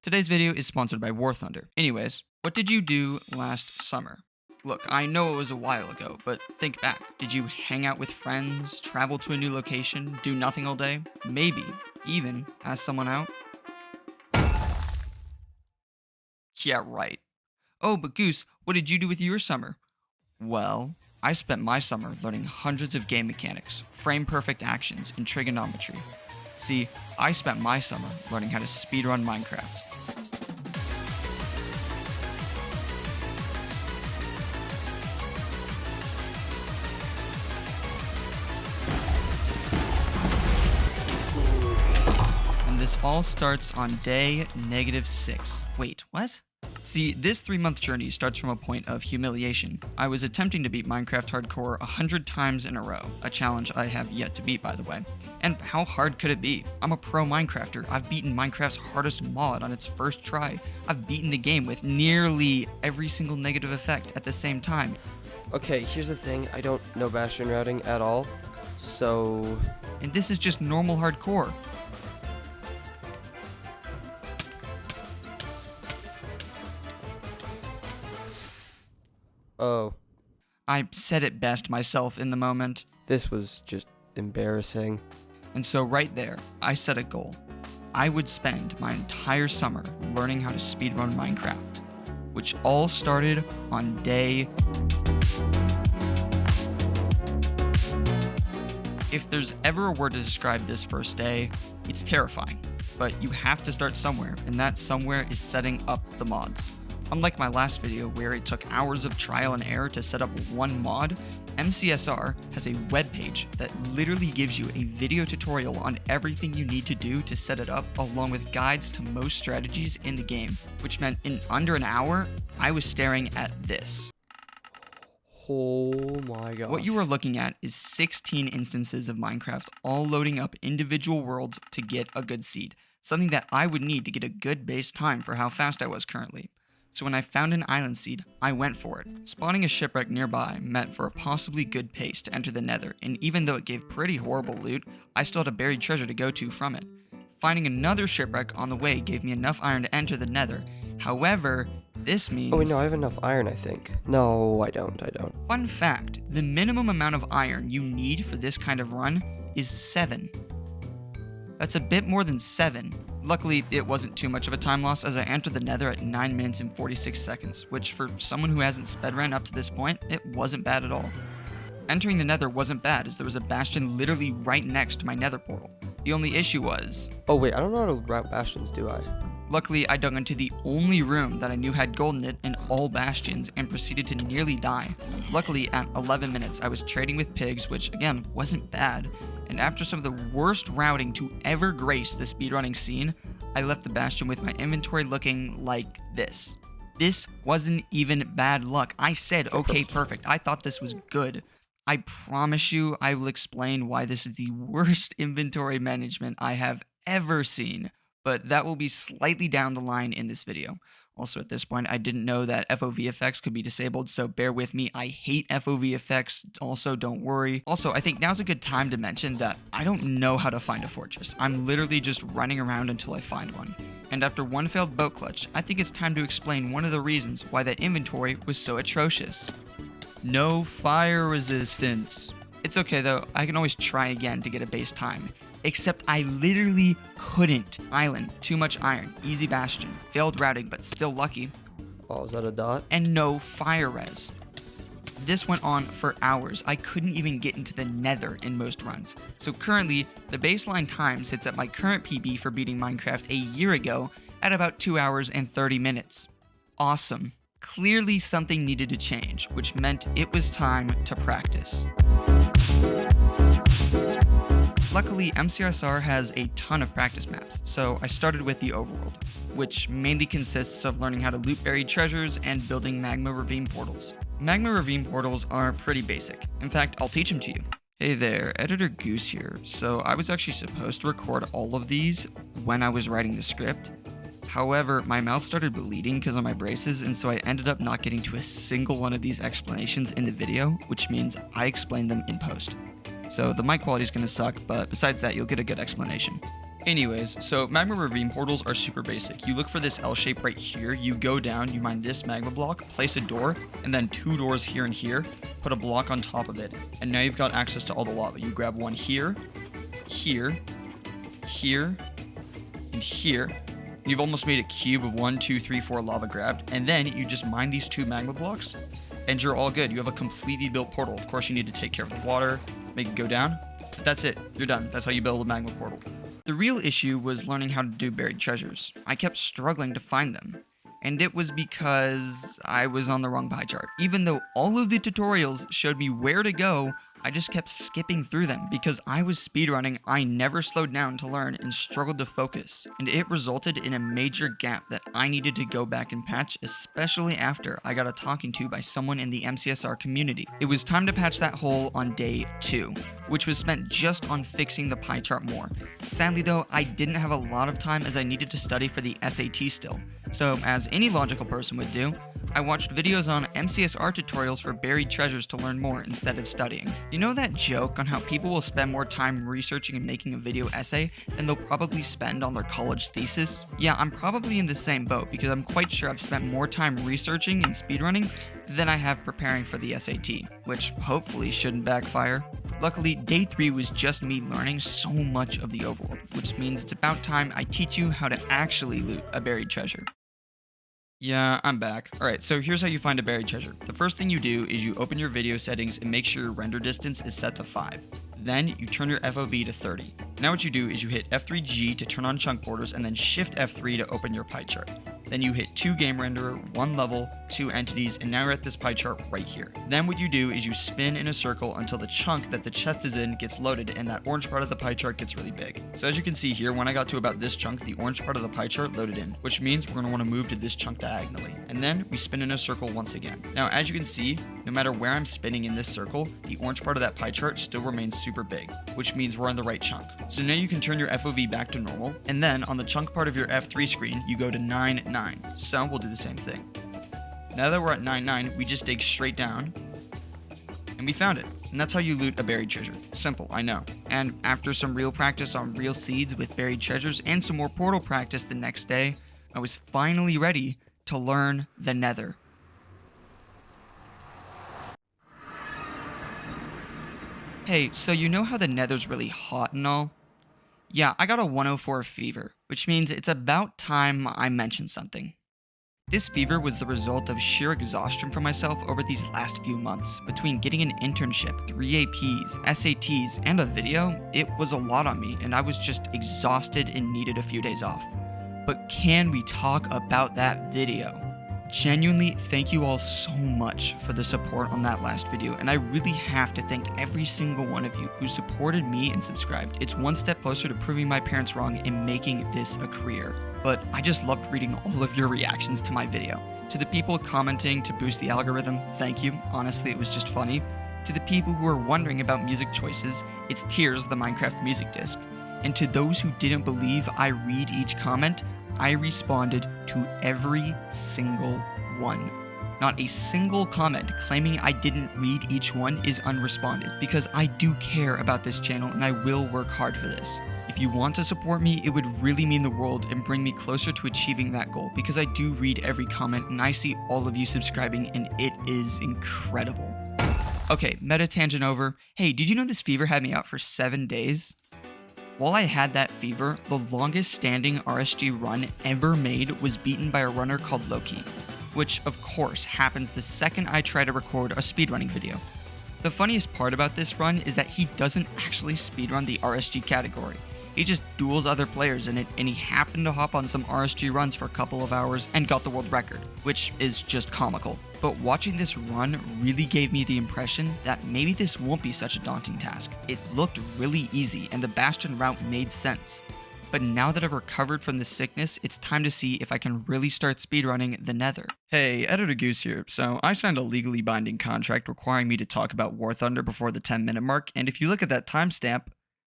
Today's video is sponsored by War Thunder. Anyways, what did you do last summer? Look, I know it was a while ago, but think back. Did you hang out with friends, travel to a new location, do nothing all day? Maybe even ask someone out? Yeah, right. Oh, but Goose, what did you do with your summer? Well, I spent my summer learning hundreds of game mechanics, frame-perfect actions, and trigonometry. See, I spent my summer learning how to speedrun Minecraft. And this all starts on day -6. Wait, what? See, this 3-month journey starts from a point of humiliation. I was attempting to beat Minecraft Hardcore 100 times in a row, a challenge I have yet to beat, by the way. And how hard could it be? I'm a pro Minecrafter. I've beaten Minecraft's hardest mod on its first try. I've beaten the game with nearly every single negative effect at the same time. Okay, here's the thing. I don't know Bastion routing at all, so... And this is just normal hardcore. Oh, I said it best myself in the moment. this was just embarrassing. And so right there, I set a goal. I would spend my entire summer learning how to speedrun Minecraft, which all started on day... If there's ever a word to describe this first day, it's terrifying. But you have to start somewhere, and that somewhere is setting up the mods. Unlike my last video where it took hours of trial and error to set up one mod, MCSR has a webpage that literally gives you a video tutorial on everything you need to do to set it up, along with guides to most strategies in the game, which meant in under an hour, I was staring at this. Oh my god. What you are looking at is 16 instances of Minecraft all loading up individual worlds to get a good seed, something that I would need to get a good base time for how fast I was currently. So when I found an island seed, I went for it. Spawning a shipwreck nearby meant for a possibly good pace to enter the nether, and even though it gave pretty horrible loot, I still had a buried treasure to go to from it. Finding another shipwreck on the way gave me enough iron to enter the nether. However, this means... Oh wait, no, I have enough iron, I think. No, I don't. Fun fact, the minimum amount of iron you need for this kind of run is 7. That's a bit more than 7. Luckily, it wasn't too much of a time loss as I entered the nether at 9 minutes and 46 seconds, which for someone who hasn't speedrun up to this point, it wasn't bad at all. Entering the nether wasn't bad as there was a bastion literally right next to my nether portal. The only issue was... Oh wait, I don't know how to route bastions, do I? Luckily, I dug into the only room that I knew had gold in it in all bastions and proceeded to nearly die. Luckily, at 11 minutes, I was trading with pigs, which again, wasn't bad. And after some of the worst routing to ever grace the speedrunning scene, I left the bastion with my inventory looking like this. This wasn't even bad luck. I said, okay, perfect. I thought this was good. I promise you, I will explain why this is the worst inventory management I have ever seen. But that will be slightly down the line in this video. Also, at this point, I didn't know that FOV effects could be disabled, so bear with me. I hate FOV effects, also don't worry. Also, I think now's a good time to mention that I don't know how to find a fortress. I'm literally just running around until I find one. And after one failed boat clutch, I think it's time to explain one of the reasons why that inventory was so atrocious. No fire resistance. It's okay though, I can always try again to get a base time. Except I literally couldn't. Island, too much iron, easy bastion, failed routing but still lucky, Oh, is that a dot? and no fire res. This went on for hours. I couldn't even get into the nether in most runs. So currently, the baseline time sits at my current PB for beating Minecraft a year ago at about 2 hours and 30 minutes. Awesome. Clearly something needed to change, which meant it was time to practice. Luckily, MCSR has a ton of practice maps, so I started with the overworld, which mainly consists of learning how to loot buried treasures and building magma ravine portals. Magma ravine portals are pretty basic. In fact, I'll teach them to you. Hey there, Editor Goose here. So I was actually supposed to record all of these when I was writing the script. However, my mouth started bleeding because of my braces, and so I ended up not getting to a single one of these explanations in the video, which means I explained them in post. So the mic quality is going to suck, but besides that, you'll get a good explanation. Anyways, so magma ravine portals are super basic. You look for this L shape right here, you go down, you mine this magma block, place a door, and then 2 doors here and here, put a block on top of it, and now you've got access to all the lava. You grab one here, here, here, and here. You've almost made a cube of 1, 2, 3, 4 lava grabbed, and then you just mine these 2 magma blocks, and you're all good. You have a completely built portal. Of course, you need to take care of the water, make it go down. That's it. You're done. That's how you build a magma portal. The real issue was learning how to do buried treasures. I kept struggling to find them, and it was because I was on the wrong pie chart. Even though all of the tutorials showed me where to go, I just kept skipping through them because I was speedrunning. I never slowed down to learn and struggled to focus, and it resulted in a major gap that I needed to go back and patch, especially after I got a talking to by someone in the MCSR community. It was time to patch that hole on day 2, which was spent just on fixing the pie chart more. Sadly though, I didn't have a lot of time as I needed to study for the SAT still. So as any logical person would do, I watched videos on MCSR tutorials for buried treasures to learn more instead of studying. You know that joke on how people will spend more time researching and making a video essay than they'll probably spend on their college thesis? Yeah, I'm probably in the same boat because I'm quite sure I've spent more time researching and speedrunning than I have preparing for the SAT, which hopefully shouldn't backfire. Luckily, day 3 was just me learning so much of the overworld, which means it's about time I teach you how to actually loot a buried treasure. Yeah, I'm back. Alright, so here's how you find a buried treasure. The first thing you do is you open your video settings and make sure your render distance is set to 5. Then you turn your FOV to 30. Now what you do is you hit F3G to turn on chunk borders and then Shift F3 to open your pie chart. Then you hit 2 game renderer, 1 level, 2 entities, and now you're at this pie chart right here. Then what you do is you spin in a circle until the chunk that the chest is in gets loaded and that orange part of the pie chart gets really big. So as you can see here, when I got to about this chunk, the orange part of the pie chart loaded in, which means we're going to want to move to this chunk diagonally. And then we spin in a circle once again. Now as you can see, no matter where I'm spinning in this circle, the orange part of that pie chart still remains super big, which means we're on the right chunk. So now you can turn your FOV back to normal, and then on the chunk part of your F3 screen, you go to 9, 9. So we'll do the same thing. Now that we're at 9, 9, we just dig straight down, and we found it. And that's how you loot a buried treasure. Simple, I know. And after some real practice on real seeds with buried treasures and some more portal practice the next day, I was finally ready to learn the Nether. Hey, so you know how the Nether's really hot and all? Yeah, I got a 104 fever, which means it's about time I mention something. This fever was the result of sheer exhaustion for myself over these last few months. Between getting an internship, 3 APs, SATs, and a video, it was a lot on me and I was just exhausted and needed a few days off. But can we talk about that video? Genuinely, thank you all so much for the support on that last video, and I really have to thank every single one of you who supported me and subscribed. It's one step closer to proving my parents wrong and making this a career. But I just loved reading all of your reactions to my video. To the people commenting to boost the algorithm, thank you. Honestly, it was just funny. To the people who are wondering about music choices, it's Tears, the Minecraft music disc. And to those who didn't believe I read each comment, I responded to every single one. Not a single comment claiming I didn't read each one is unresponded, because I do care about this channel and I will work hard for this. If you want to support me, it would really mean the world and bring me closer to achieving that goal, because I do read every comment and I see all of you subscribing and it is incredible. Okay, meta tangent over. Hey, did you know this fever had me out for 7 days? While I had that fever, the longest standing RSG run ever made was beaten by a runner called Loki, which of course happens the second I try to record a speedrunning video. The funniest part about this run is that he doesn't actually speedrun the RSG category. He just duels other players in it, and he happened to hop on some RSG runs for a couple of hours and got the world record, which is just comical. But watching this run really gave me the impression that maybe this won't be such a daunting task. It looked really easy and the Bastion route made sense. But now that I've recovered from this sickness, it's time to see if I can really start speedrunning the Nether. Hey, Editor Goose here. So I signed a legally binding contract requiring me to talk about War Thunder before the 10-minute mark, and if you look at that timestamp,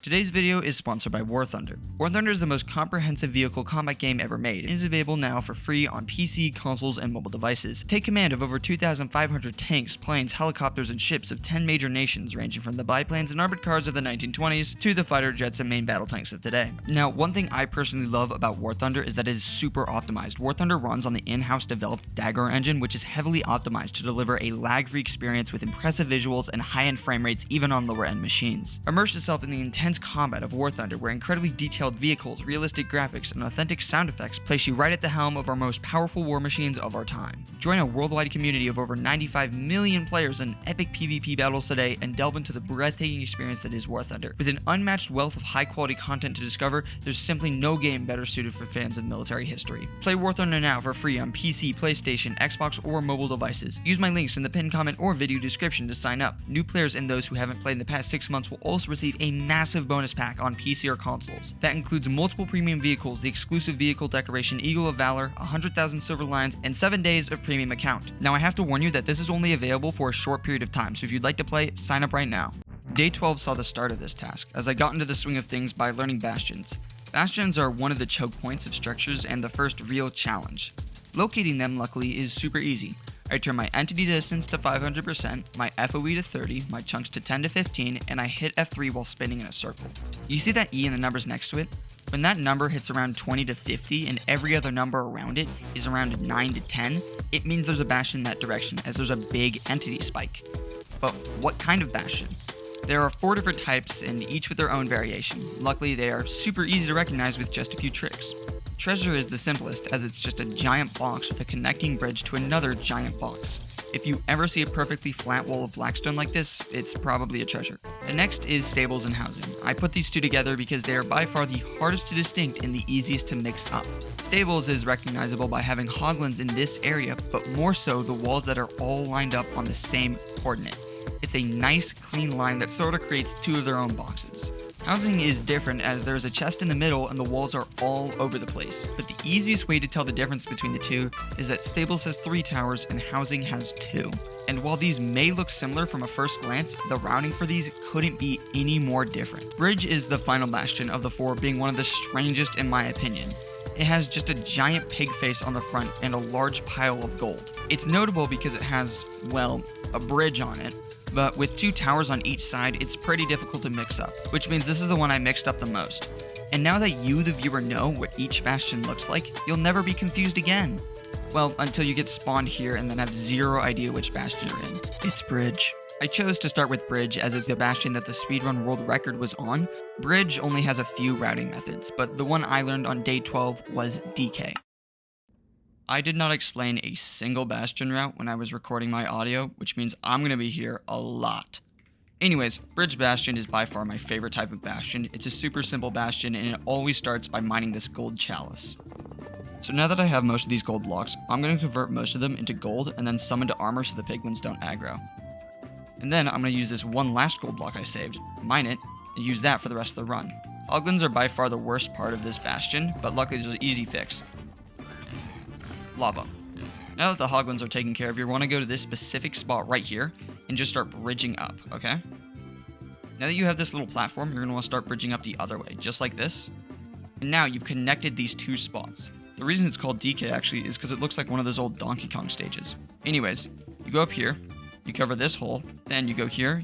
Today's video is sponsored by War Thunder. War Thunder is the most comprehensive vehicle combat game ever made and is available now for free on PC, consoles, and mobile devices. Take command of over 2,500 tanks, planes, helicopters, and ships of 10 major nations, ranging from the biplanes and armored cars of the 1920s to the fighter jets and main battle tanks of today. Now, one thing I personally love about War Thunder is that it is super optimized. War Thunder runs on the in-house developed Dagger engine, which is heavily optimized to deliver a lag-free experience with impressive visuals and high-end frame rates even on lower-end machines. Immerse yourself in the intense combat of War Thunder, where incredibly detailed vehicles, realistic graphics, and authentic sound effects place you right at the helm of our most powerful war machines of our time. Join a worldwide community of over 95 million players in epic PvP battles today and delve into the breathtaking experience that is War Thunder. With an unmatched wealth of high-quality content to discover, there's simply no game better suited for fans of military history. Play War Thunder now for free on PC, PlayStation, Xbox, or mobile devices. Use my links in the pinned comment or video description to sign up. New players and those who haven't played in the past 6 months will also receive a massive bonus pack on PC or consoles. That includes multiple premium vehicles, the exclusive vehicle decoration Eagle of Valor, 100,000 silver lions, and 7 days of premium account. Now I have to warn you that this is only available for a short period of time, so if you'd like to play, sign up right now. Day 12 saw the start of this task, as I got into the swing of things by learning bastions. Bastions are one of the choke points of structures and the first real challenge. Locating them, luckily, is super easy. I turn my entity distance to 500%, my FOE to 30, my chunks to 10 to 15, and I hit F3 while spinning in a circle. You see that E and the numbers next to it? When that number hits around 20 to 50 and every other number around it is around 9 to 10, it means there's a bastion in that direction, as there's a big entity spike. But what kind of bastion? There are 4 different types, and each with their own variation. Luckily, they are super easy to recognize with just a few tricks. Treasure is the simplest, as it's just a giant box with a connecting bridge to another giant box. If you ever see a perfectly flat wall of blackstone like this, it's probably a treasure. The next is stables and housing. I put these two together because they are by far the hardest to distinct and the easiest to mix up. Stables is recognizable by having hoglins in this area, but more so the walls that are all lined up on the same coordinate. It's a nice, clean line that sort of creates two of their own boxes. Housing is different, as there's a chest in the middle and the walls are all over the place, but the easiest way to tell the difference between the two is that Stables has 3 towers and Housing has 2. And while these may look similar from a first glance, the routing for these couldn't be any more different. Bridge is the final bastion of the 4, being one of the strangest in my opinion. It has just a giant pig face on the front and a large pile of gold. It's notable because it has, well, a bridge on it, but with 2 towers on each side, it's pretty difficult to mix up, which means this is the one I mixed up the most. And now that you, the viewer, know what each bastion looks like, you'll never be confused again. Well, until you get spawned here and then have zero idea which bastion you're in. It's Bridge. I chose to start with Bridge as it's the bastion that the speedrun world record was on. Bridge only has a few routing methods, but the one I learned on day 12 was DK. I did not explain a single bastion route when I was recording my audio, which means I'm going to be here a lot. Anyways, Bridge Bastion is by far my favorite type of bastion. It's a super simple bastion and it always starts by mining this gold chalice. So now that I have most of these gold blocks, I'm going to convert most of them into gold and then some into armor so the piglins don't aggro. And then I'm going to use this one last gold block I saved, mine it, and use that for the rest of the run. Hoglins are by far the worst part of this bastion, but luckily there's an easy fix. Lava. Now that the hoglins are taken care of, you want to go to this specific spot right here and just start bridging up, okay? Now that you have this little platform, you're going to want to start bridging up the other way, just like this. And now you've connected these 2 spots. The reason it's called DK actually is because it looks like one of those old Donkey Kong stages. Anyways, you go up here, you cover this hole, then you go here,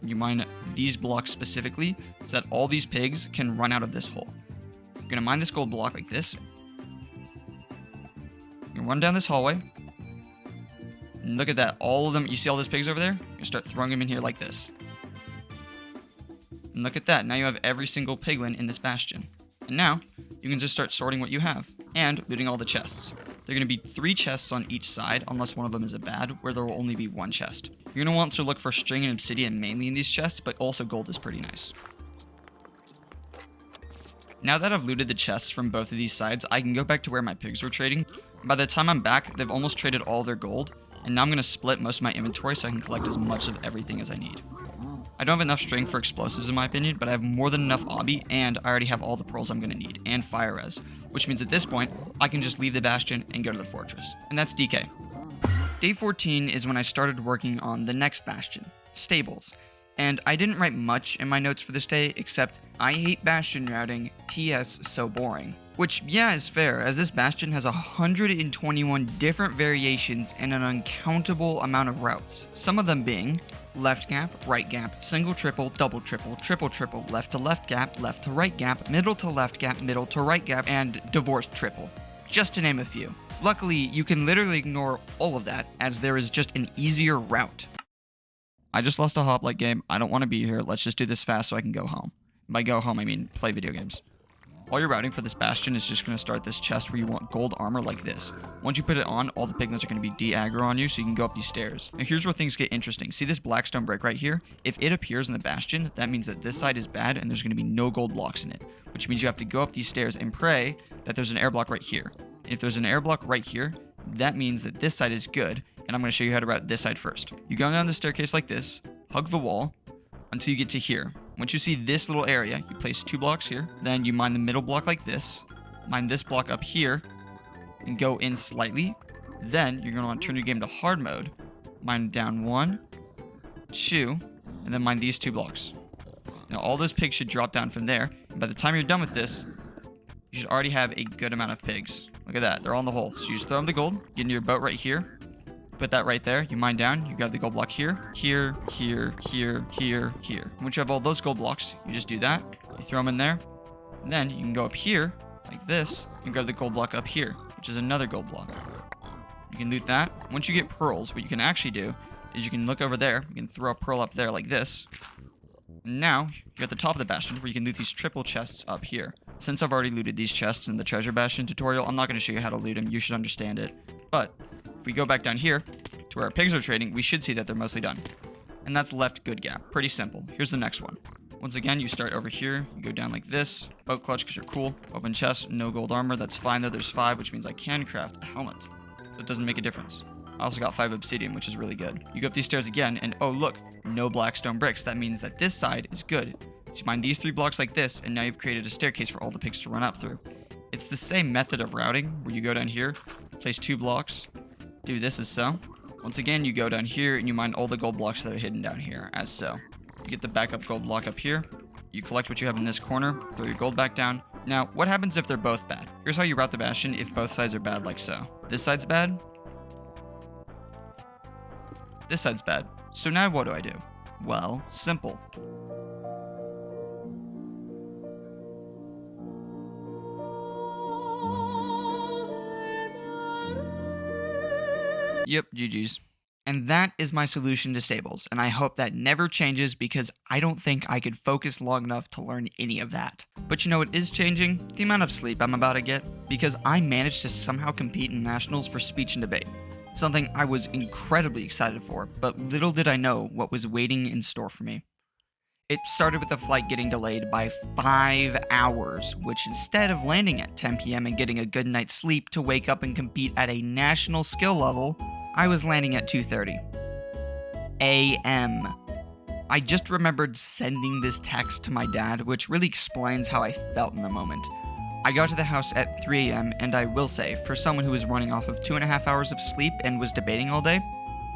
you mine these blocks specifically so that all these pigs can run out of this hole. You're going to mine this gold block like this. You run down this hallway, and look at that, all of them, you see all those pigs over there? You're going to start throwing them in here like this. And look at that, now you have every single piglin in this bastion. And now, you can just start sorting what you have, and looting all the chests. There are going to be 3 chests on each side, unless one of them is a bad, where there will only be 1 chest. You're going to want to look for string and obsidian mainly in these chests, but also gold is pretty nice. Now that I've looted the chests from both of these sides, I can go back to where my pigs were trading. By the time I'm back, they've almost traded all their gold, and now I'm going to split most of my inventory so I can collect as much of everything as I need. I don't have enough string for explosives in my opinion, but I have more than enough obby, and I already have all the pearls I'm going to need, and fire res, which means at this point, I can just leave the bastion and go to the fortress. And that's DK. Day 14 is when I started working on the next bastion, Stables. And I didn't write much in my notes for this day, except I hate bastion routing, TS so boring. Which, yeah, is fair, as this bastion has 121 different variations and an uncountable amount of routes. Some of them being left gap, right gap, single triple, double triple, triple triple, left to left gap, left to right gap, middle to left gap, middle to right gap, and divorced triple. Just to name a few. Luckily, you can literally ignore all of that, as there is just an easier route. I just lost a hoplite game. I don't want to be here. Let's just do this fast so I can go home. By go home, I mean play video games. All you're routing for this bastion is just going to start this chest where you want gold armor like this. Once you put it on, all the piglins are going to be de-aggro on you so you can go up these stairs. Now here's where things get interesting. See this blackstone brick right here? If it appears in the bastion, that means that this side is bad and there's going to be no gold blocks in it. Which means you have to go up these stairs and pray that there's an air block right here. And if there's an air block right here, that means that this side is good. And I'm going to show you how to route this side first. You go down the staircase like this, hug the wall until you get to here. Once you see this little area, you place 2 blocks here. Then you mine the middle block like this. Mine this block up here. And go in slightly. Then you're going to want to turn your game to hard mode. Mine down 1, 2, and then mine these 2 blocks. Now all those pigs should drop down from there. And by the time you're done with this, you should already have a good amount of pigs. Look at that. They're all in the hole. So you just throw them the gold. Get into your boat right here. Put that right there. You mine down. You grab the gold block here, here, here, here, here, here. Once you have all those gold blocks, you just do that. You throw them in there. And then you can go up here, like this, and grab the gold block up here, which is another gold block. You can loot that. Once you get pearls, what you can actually do is you can look over there. You can throw a pearl up there like this. And now, you're at the top of the bastion where you can loot these triple chests up here. Since I've already looted these chests in the treasure bastion tutorial, I'm not going to show you how to loot them. You should understand it. But if we go back down here to where our pigs are trading, we should see that they're mostly done. And that's left good gap. Pretty simple. Here's the next one. Once again, you start over here. You go down like this. Boat clutch because you're cool. Open chest. No gold armor. That's fine though. There's 5, which means I can craft a helmet. So it doesn't make a difference. I also got 5 obsidian, which is really good. You go up these stairs again, and oh look, no blackstone bricks. That means that this side is good. So you mine these 3 blocks like this, and now you've created a staircase for all the pigs to run up through. It's the same method of routing, where you go down here, place 2 blocks, do this as so. Once again, you go down here, and you mine all the gold blocks that are hidden down here, as so. You get the backup gold block up here. You collect what you have in this corner, throw your gold back down. Now, what happens if they're both bad? Here's how you route the bastion if both sides are bad like so. This side's bad. This side's bad. So now what do? Well, simple. Yep, GG's. And that is my solution to stables, and I hope that never changes because I don't think I could focus long enough to learn any of that. But you know what is changing? The amount of sleep I'm about to get, because I managed to somehow compete in nationals for speech and debate. Something I was incredibly excited for, but little did I know what was waiting in store for me. It started with the flight getting delayed by 5 hours, which instead of landing at 10 p.m. and getting a good night's sleep to wake up and compete at a national skill level, I was landing at 2:30 a.m. I just remembered sending this text to my dad, which really explains how I felt in the moment. I got to the house at 3 a.m., and I will say, for someone who was running off of 2.5 hours of sleep and was debating all day,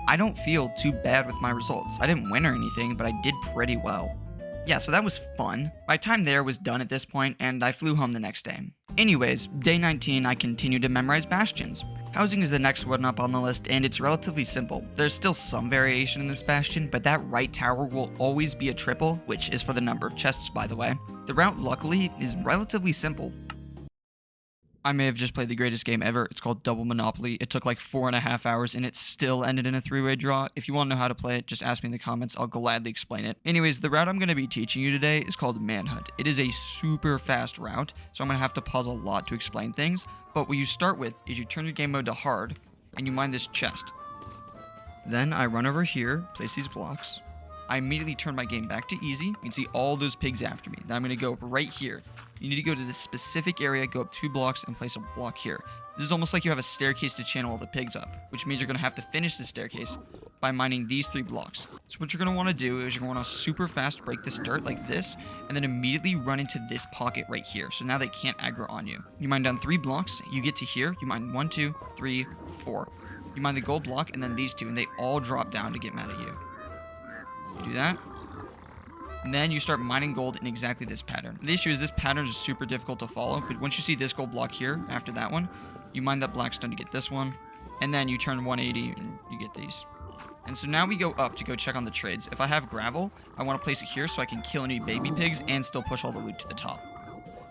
I don't feel too bad with my results. I didn't win or anything, but I did pretty well. Yeah, so that was fun. My time there was done at this point, and I flew home the next day. Anyways, day 19, I continued to memorize bastions. Housing is the next one up on the list, and it's relatively simple. There's still some variation in this bastion, but that right tower will always be a triple, which is for the number of chests, by the way. The route, luckily, is relatively simple. I may have just played the greatest game ever. It's called Double Monopoly. It took like 4.5 hours and it still ended in a 3-way draw. If you want to know how to play it, just ask me in the comments. I'll gladly explain it. Anyways, the route I'm going to be teaching you today is called Manhunt. It is a super fast route, so I'm going to have to pause a lot to explain things. But what you start with is you turn your game mode to hard and you mine this chest. Then I run over here, place these blocks. I immediately turn my game back to easy. You can see all those pigs after me. Then I'm going to go right here. You need to go to this specific area, go up 2 blocks, and place a block here. This is almost like you have a staircase to channel all the pigs up, which means you're going to have to finish the staircase by mining these 3 blocks. So what you're going to want to do is you're going to want to super fast break this dirt like this, and then immediately run into this pocket right here. So now they can't aggro on you. You mine down 3 blocks, you get to here, you mine 1, 2, 3, 4. You mine the gold block, and then these 2, and they all drop down to get mad at you. You do that, And then you start mining gold in exactly this pattern. The issue is this pattern is super difficult to follow, but once you see this gold block here, after that one, you mine that blackstone to get this one, and then you turn 180 and you get these. And so now we go up to go check on the trades. If I have gravel, I want to place it here so I can kill any baby pigs and still push all the loot to the top.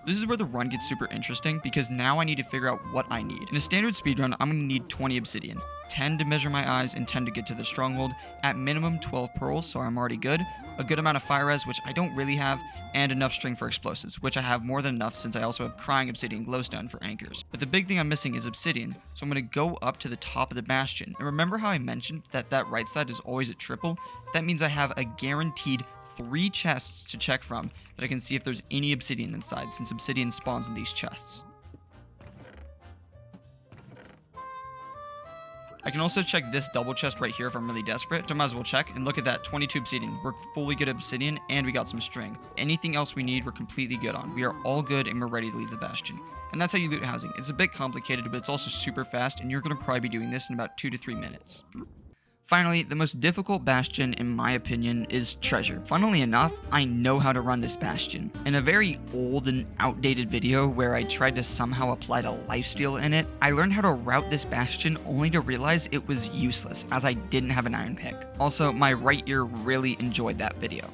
This is where the run gets super interesting because now I need to figure out what I need. In a standard speedrun, I'm going to need 20 obsidian, 10 to measure my eyes, and 10 to get to the stronghold. At minimum 12 pearls, so I'm already good. A good amount of fire res, which I don't really have, and enough string for explosives, which I have more than enough since I also have crying obsidian glowstone for anchors. But the big thing I'm missing is obsidian, so I'm going to go up to the top of the bastion. And remember how I mentioned that that right side is always at triple? That means I have a guaranteed 3 chests to check from that I can see if there's any obsidian inside, since obsidian spawns in these chests. I can also check this double chest right here if I'm really desperate, so I might as well check, and look at that, 22 obsidian. We're fully good at obsidian, and we got some string. Anything else we need, we're completely good on. We are all good, and we're ready to leave the bastion. And that's how you loot housing. It's a bit complicated, but it's also super fast, and you're going to probably be doing this in about 2 to 3 minutes. Finally, the most difficult bastion, in my opinion, is treasure. Funnily enough, I know how to run this bastion. In a very old and outdated video where I tried to somehow apply to lifesteal in it, I learned how to route this bastion only to realize it was useless, as I didn't have an iron pick. Also, my right ear really enjoyed that video.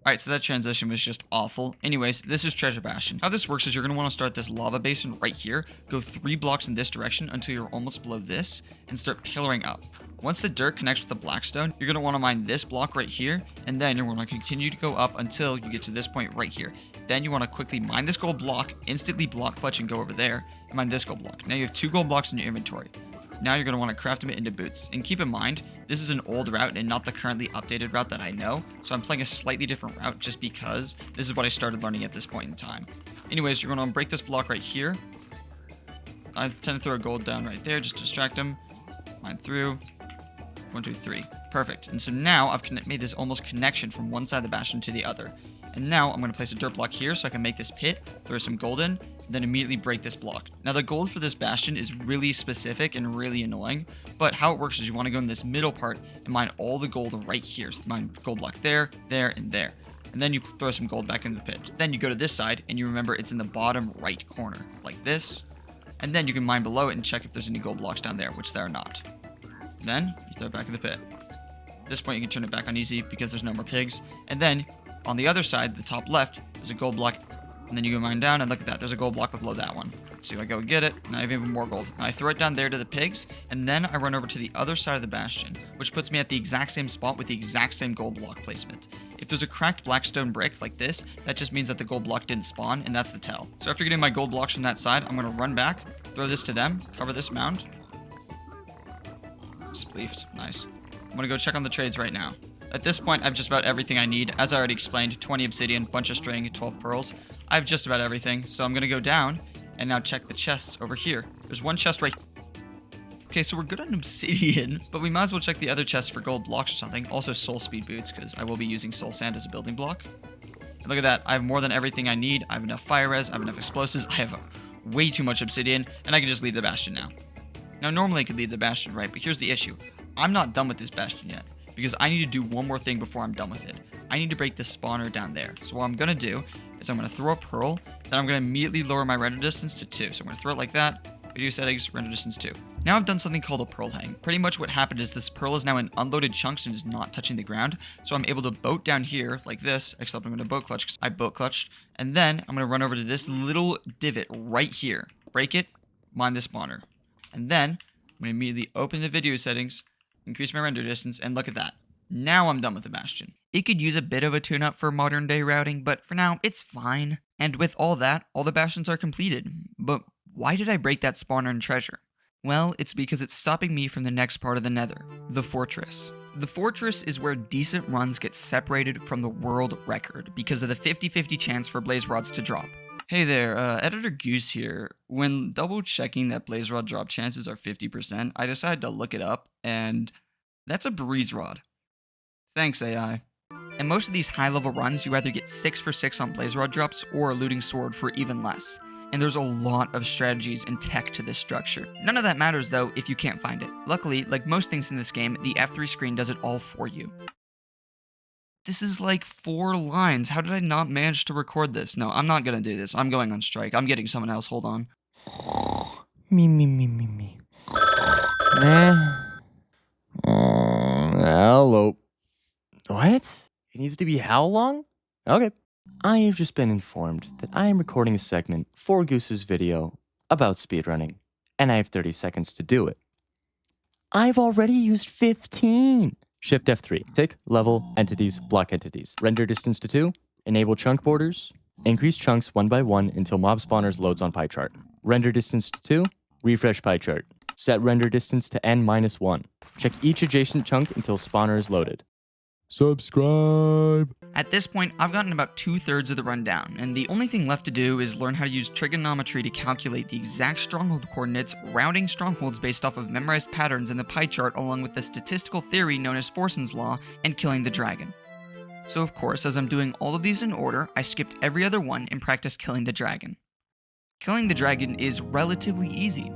Alright, so that transition was just awful. Anyways, this is Treasure Bastion. How this works is you're going to want to start this lava basin right here, go 3 blocks in this direction until you're almost below this, and start pillaring up. Once the dirt connects with the blackstone, you're going to want to mine this block right here, and then you're going to continue to go up until you get to this point right here. Then you want to quickly mine this gold block, instantly block clutch and go over there, and mine this gold block. Now you have 2 gold blocks in your inventory. Now you're going to want to craft them into boots. And keep in mind, this is an old route and not the currently updated route that I know, so I'm playing a slightly different route just because this is what I started learning at this point in time. Anyways, you're going to break this block right here. I tend to throw a gold down right there, just distract him. Mine through. 1, 2, 3. Perfect. And so now I've made this almost connection from one side of the bastion to the other. And now I'm going to place a dirt block here so I can make this pit, throw some gold in, then immediately break this block. Now the gold for this bastion is really specific and really annoying, but how it works is you want to go in this middle part and mine all the gold right here. So mine gold block there, there, and there. And then you throw some gold back into the pit. Then you go to this side and you remember it's in the bottom right corner, like this. And then you can mine below it and check if there's any gold blocks down there, which there are not. Then you throw it back in the pit. At this point you can turn it back on easy because there's no more pigs. And then on the other side, the top left, there's a gold block. And then you go mine down and look at that. There's a gold block below that one. So I go get it. Now I have even more gold. Now I throw it down there to the pigs. And then I run over to the other side of the bastion, which puts me at the exact same spot with the exact same gold block placement. If there's a cracked blackstone brick like this, that just means that the gold block didn't spawn, and that's the tell. So after getting my gold blocks from that side, I'm going to run back, throw this to them, cover this mound. Spleefed. Nice. I'm going to go check on the trades right now. At this point, I have just about everything I need. As I already explained, 20 obsidian, bunch of string, 12 pearls. I have just about everything, so I'm going to go down and now check the chests over here. There's one chest right here. Okay, so we're good on obsidian, but we might as well check the other chests for gold blocks or something. Also soul speed boots, because I will be using soul sand as a building block. And look at that. I have more than everything I need. I have enough fire res. I have enough explosives. I have way too much obsidian, and I can just leave the bastion now. Now, normally I could leave the bastion, right? But here's the issue. I'm not done with this bastion yet, because I need to do one more thing before I'm done with it. I need to break this spawner down there. So what I'm going to do is I'm going to throw a pearl, then I'm going to immediately lower my render distance to 2. So I'm going to throw it like that. Video settings, render distance 2. Now I've done something called a pearl hang. Pretty much what happened is this pearl is now in unloaded chunks and is not touching the ground. So I'm able to boat down here like this, except I'm going to boat clutch because I boat clutched. And then I'm going to run over to this little divot right here. Break it, mine the spawner. And then I'm going to immediately open the video settings, increase my render distance, and look at that. Now I'm done with the bastion. It could use a bit of a tune-up for modern day routing, but for now, it's fine. And with all that, all the bastions are completed. But why did I break that spawner and treasure? Well, it's because it's stopping me from the next part of the nether, the fortress. The fortress is where decent runs get separated from the world record because of the 50-50 chance for blaze rods to drop. Hey there, Editor Goose here. When double checking that blaze rod drop chances are 50%, I decided to look it up, and that's a breeze rod. Thanks, AI. And most of these high-level runs, you either get 6 for 6 on blaze rod drops or a looting sword for even less. And there's a lot of strategies and tech to this structure. None of that matters though if you can't find it. Luckily, like most things in this game, the F3 screen does it all for you. This is like 4 lines. How did I not manage to record this? No, I'm not gonna do this. I'm going on strike. I'm getting someone else. Hold on. Me. Hello. What? It needs to be how long? Okay. I have just been informed that I am recording a segment for Goose's video about speedrunning, and I have 30 seconds to do it. I've already used 15. Shift F3. Tick, level, entities, block entities. Render distance to 2. Enable chunk borders. Increase chunks 1 by 1 until mob spawners loads on pie chart. Render distance to 2. Refresh pie chart. Set render distance to n-1. Check each adjacent chunk until spawner is loaded. Subscribe. At this point, I've gotten about 2/3 of the run down, and the only thing left to do is learn how to use trigonometry to calculate the exact stronghold coordinates, rounding strongholds based off of memorized patterns in the pie chart along with the statistical theory known as Forsen's Law, and killing the dragon. So of course, as I'm doing all of these in order, I skipped every other one and practiced killing the dragon. Killing the dragon is relatively easy,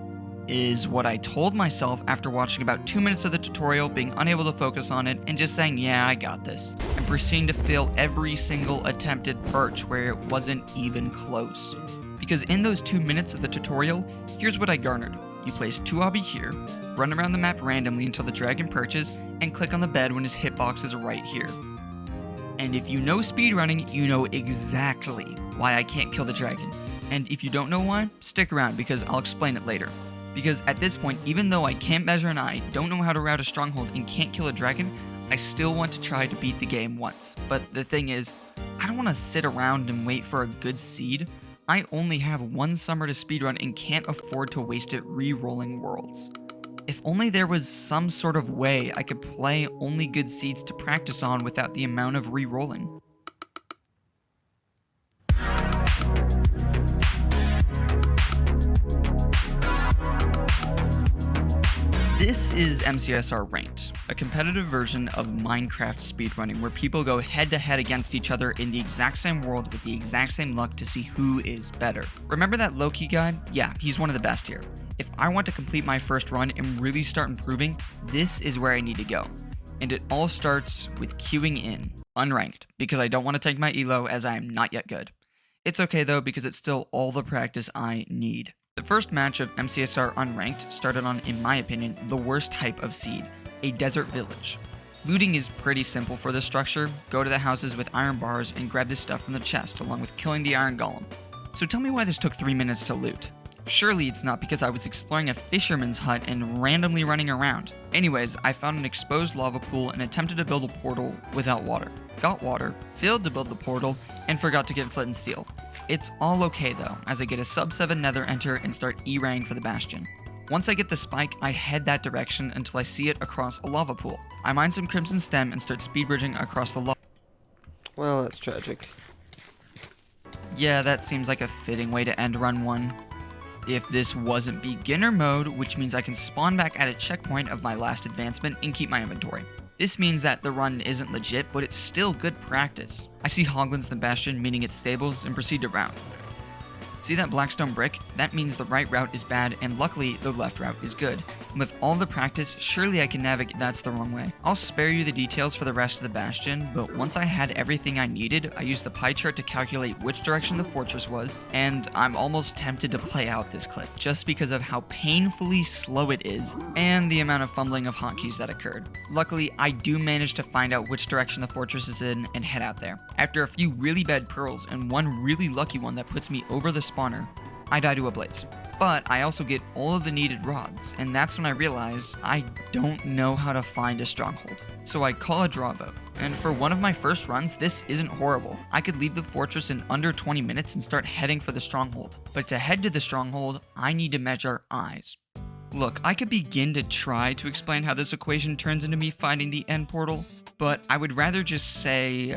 is what I told myself after watching about 2 minutes of the tutorial, being unable to focus on it, and just saying, yeah, I got this, and proceeding to fail every single attempted perch where it wasn't even close. Because in those 2 minutes of the tutorial, here's what I garnered. You place 2 obby here, run around the map randomly until the dragon perches, and click on the bed when his hitbox is right here. And if you know speedrunning, you know exactly why I can't kill the dragon. And if you don't know why, stick around because I'll explain it later. Because at this point, even though I can't measure an eye, don't know how to route a stronghold, and can't kill a dragon, I still want to try to beat the game once. But the thing is, I don't want to sit around and wait for a good seed. I only have 1 summer to speedrun and can't afford to waste it re-rolling worlds. If only there was some sort of way I could play only good seeds to practice on without the amount of re-rolling. This is MCSR Ranked, a competitive version of Minecraft speedrunning where people go head to head against each other in the exact same world with the exact same luck to see who is better. Remember that Loki guy? Yeah, he's one of the best here. If I want to complete my first run and really start improving, this is where I need to go. And it all starts with queuing in, unranked, because I don't want to take my elo as I am not yet good. It's okay though, because it's still all the practice I need. The first match of MCSR Unranked started on, in my opinion, the worst type of seed, a desert village. Looting is pretty simple for this structure. Go to the houses with iron bars and grab this stuff from the chest, along with killing the iron golem. So tell me why this took 3 minutes to loot. Surely it's not because I was exploring a fisherman's hut and randomly running around. Anyways, I found an exposed lava pool and attempted to build a portal without water. Got water, failed to build the portal, and forgot to get flint and steel. It's all okay though, as I get a sub 7 nether enter and start E-rang for the bastion. Once I get the spike, I head that direction until I see it across a lava pool. I mine some crimson stem and start speed bridging across the lava. Well, that's tragic. Yeah, that seems like a fitting way to end run 1. If this wasn't beginner mode, which means I can spawn back at a checkpoint of my last advancement and keep my inventory. This means that the run isn't legit, but it's still good practice. I see hoglins in the bastion, meaning it's stables, and proceed to round. See that blackstone brick? That means the right route is bad, and luckily the left route is good. And with all the practice, surely I can navigate that's the wrong way. I'll spare you the details for the rest of the bastion, but once I had everything I needed, I used the pie chart to calculate which direction the fortress was, and I'm almost tempted to play out this clip, just because of how painfully slow it is, and the amount of fumbling of hotkeys that occurred. Luckily, I do manage to find out which direction the fortress is in and head out there. After a few really bad pearls and one really lucky one that puts me over the spawner, I die to a blaze. But I also get all of the needed rods, and that's when I realize I don't know how to find a stronghold. So I call a draw vote, and for one of my first runs, this isn't horrible. I could leave the fortress in under 20 minutes and start heading for the stronghold. But to head to the stronghold, I need to measure eyes. Look, I could begin to try to explain how this equation turns into me finding the end portal, but I would rather just say,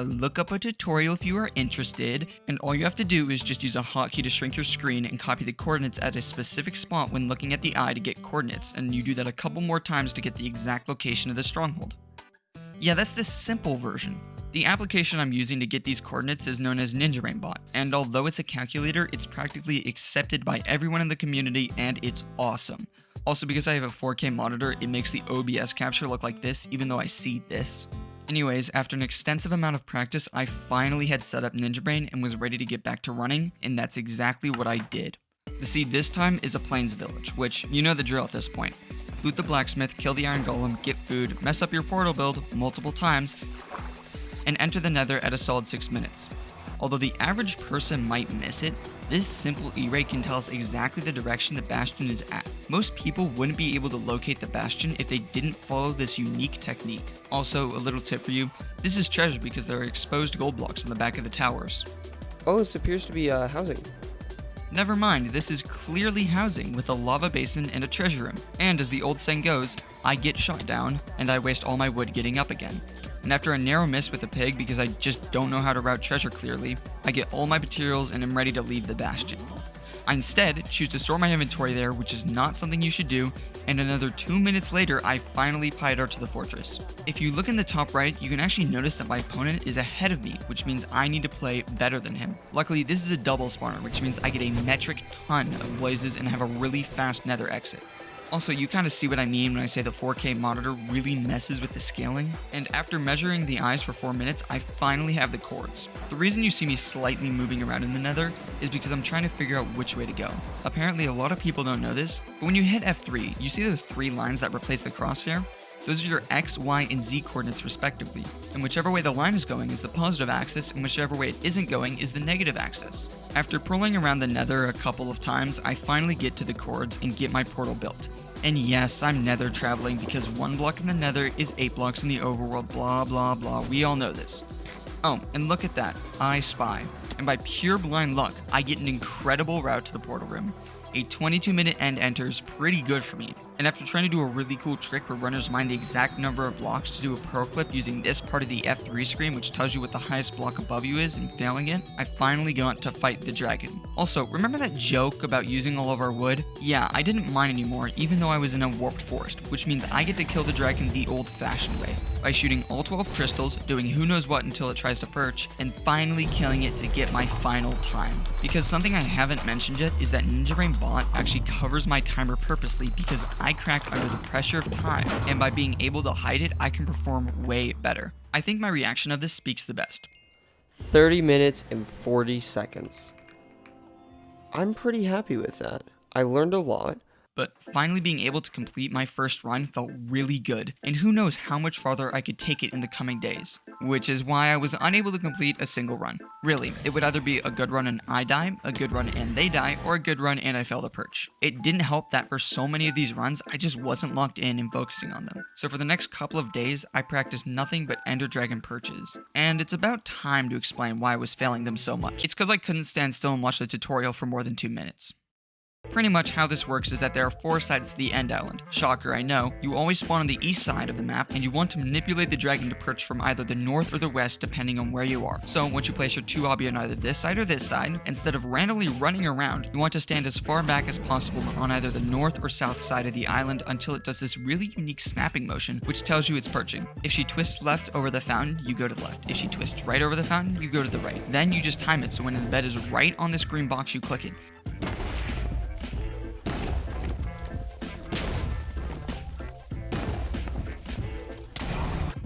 look up a tutorial if you are interested, and all you have to do is just use a hotkey to shrink your screen and copy the coordinates at a specific spot when looking at the eye to get coordinates, and you do that a couple more times to get the exact location of the stronghold. Yeah, that's the simple version. The application I'm using to get these coordinates is known as NinjaRainBot, and although it's a calculator, it's practically accepted by everyone in the community, and it's awesome. Also, because I have a 4K monitor, it makes the OBS capture look like this, even though I see this. Anyways, after an extensive amount of practice, I finally had set up Ninja Brain and was ready to get back to running, and that's exactly what I did. The seed this time is a plains village, which you know the drill at this point. Loot the blacksmith, kill the iron golem, get food, mess up your portal build multiple times, and enter the nether at a solid 6 minutes. Although the average person might miss it, this simple E-ray can tell us exactly the direction the bastion is at. Most people wouldn't be able to locate the bastion if they didn't follow this unique technique. Also, a little tip for you, this is treasure because there are exposed gold blocks on the back of the towers. Oh, this appears to be housing. Never mind, this is clearly housing with a lava basin and a treasure room. And as the old saying goes, I get shot down and I waste all my wood getting up again. And after a narrow miss with a pig because I just don't know how to route treasure clearly, I get all my materials and am ready to leave the bastion. I instead choose to store my inventory there, which is not something you should do, and another 2 minutes later I finally pied out to the fortress. If you look in the top right, you can actually notice that my opponent is ahead of me, which means I need to play better than him. Luckily, this is a double spawner, which means I get a metric ton of blazes and have a really fast nether exit. Also, you kind of see what I mean when I say the 4K monitor really messes with the scaling. And after measuring the eyes for 4 minutes, I finally have the cords. The reason you see me slightly moving around in the nether is because I'm trying to figure out which way to go. Apparently, a lot of people don't know this, but when you hit F3, you see those 3 lines that replace the crosshair? Those are your X, Y, and Z coordinates respectively, and whichever way the line is going is the positive axis, and whichever way it isn't going is the negative axis. After pulling around the nether a couple of times, I finally get to the cords and get my portal built. And yes, I'm nether traveling because 1 block in the nether is 8 blocks in the overworld, blah blah blah, we all know this. Oh, and look at that, I spy. And by pure blind luck, I get an incredible route to the portal room. A 22-minute end enter is pretty good for me. And after trying to do a really cool trick where runners mine the exact number of blocks to do a pearl clip using this part of the F3 screen, which tells you what the highest block above you is, and failing it, I finally got to fight the dragon. Also, remember that joke about using all of our wood? Yeah, I didn't mine anymore, even though I was in a warped forest, which means I get to kill the dragon the old-fashioned way, by shooting all 12 crystals, doing who knows what until it tries to perch, and finally killing it to get my final time. Because something I haven't mentioned yet is that Ninja Brain bot actually covers my timer purposely because I crack under the pressure of time, and by being able to hide it, I can perform way better. I think my reaction of this speaks the best. 30 minutes and 40 seconds. I'm pretty happy with that. I learned a lot. But finally being able to complete my first run felt really good, and who knows how much farther I could take it in the coming days. Which is why I was unable to complete a single run. Really, it would either be a good run and I die, a good run and they die, or a good run and I fail the perch. It didn't help that for so many of these runs, I just wasn't locked in and focusing on them. So for the next couple of days, I practiced nothing but Ender Dragon perches. And it's about time to explain why I was failing them so much. It's because I couldn't stand still and watch the tutorial for more than 2 minutes. Pretty much how this works is that there are 4 sides to the end island. Shocker, I know. You always spawn on the east side of the map, and you want to manipulate the dragon to perch from either the north or the west depending on where you are. So once you place your 2 obby on either this side or this side, instead of randomly running around, you want to stand as far back as possible on either the north or south side of the island until it does this really unique snapping motion, which tells you it's perching. If she twists left over the fountain, you go to the left. If she twists right over the fountain, you go to the right. Then you just time it so when the bed is right on this green box, you click it.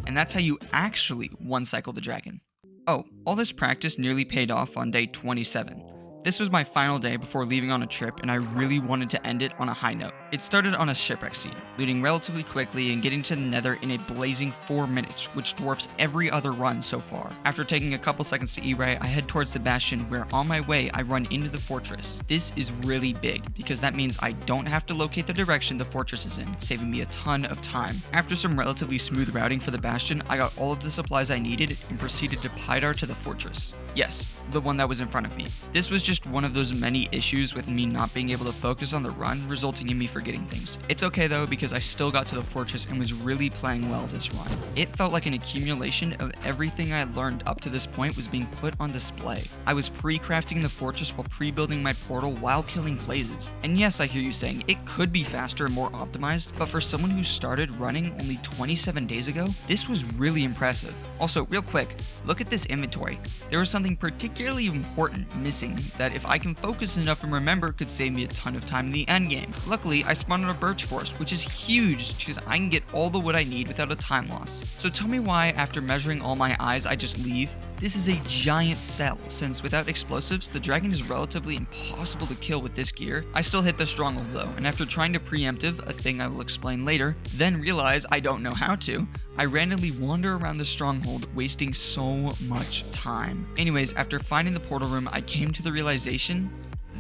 And that's how you actually one-cycle the dragon. Oh, all this practice nearly paid off on day 27. This was my final day before leaving on a trip, and I really wanted to end it on a high note. It started on a shipwreck scene, looting relatively quickly and getting to the nether in a blazing 4 minutes, which dwarfs every other run so far. After taking a couple seconds to E-ray, I head towards the bastion where on my way I run into the fortress. This is really big, because that means I don't have to locate the direction the fortress is in, saving me a ton of time. After some relatively smooth routing for the bastion, I got all of the supplies I needed and proceeded to Pydar to the fortress. Yes, the one that was in front of me. This was just one of those many issues with me not being able to focus on the run, resulting in me forgetting things. It's okay though, because I still got to the fortress and was really playing well this run. It felt like an accumulation of everything I had learned up to this point was being put on display. I was pre-crafting the fortress while pre-building my portal while killing blazes. And yes, I hear you saying, it could be faster and more optimized, but for someone who started running only 27 days ago, this was really impressive. Also, real quick, look at this inventory. There was something something particularly important missing that if I can focus enough and remember could save me a ton of time in the endgame. Luckily, I spawned on a birch forest, which is huge because I can get all the wood I need without a time loss. So tell me why, after measuring all my eyes, I just leave? This is a giant sell, since without explosives, the dragon is relatively impossible to kill with this gear. I still hit the stronghold though, and after trying to preemptive, a thing I will explain later, then realize I don't know how to, I randomly wander around the stronghold, wasting so much time. Anyways, after finding the portal room, I came to the realization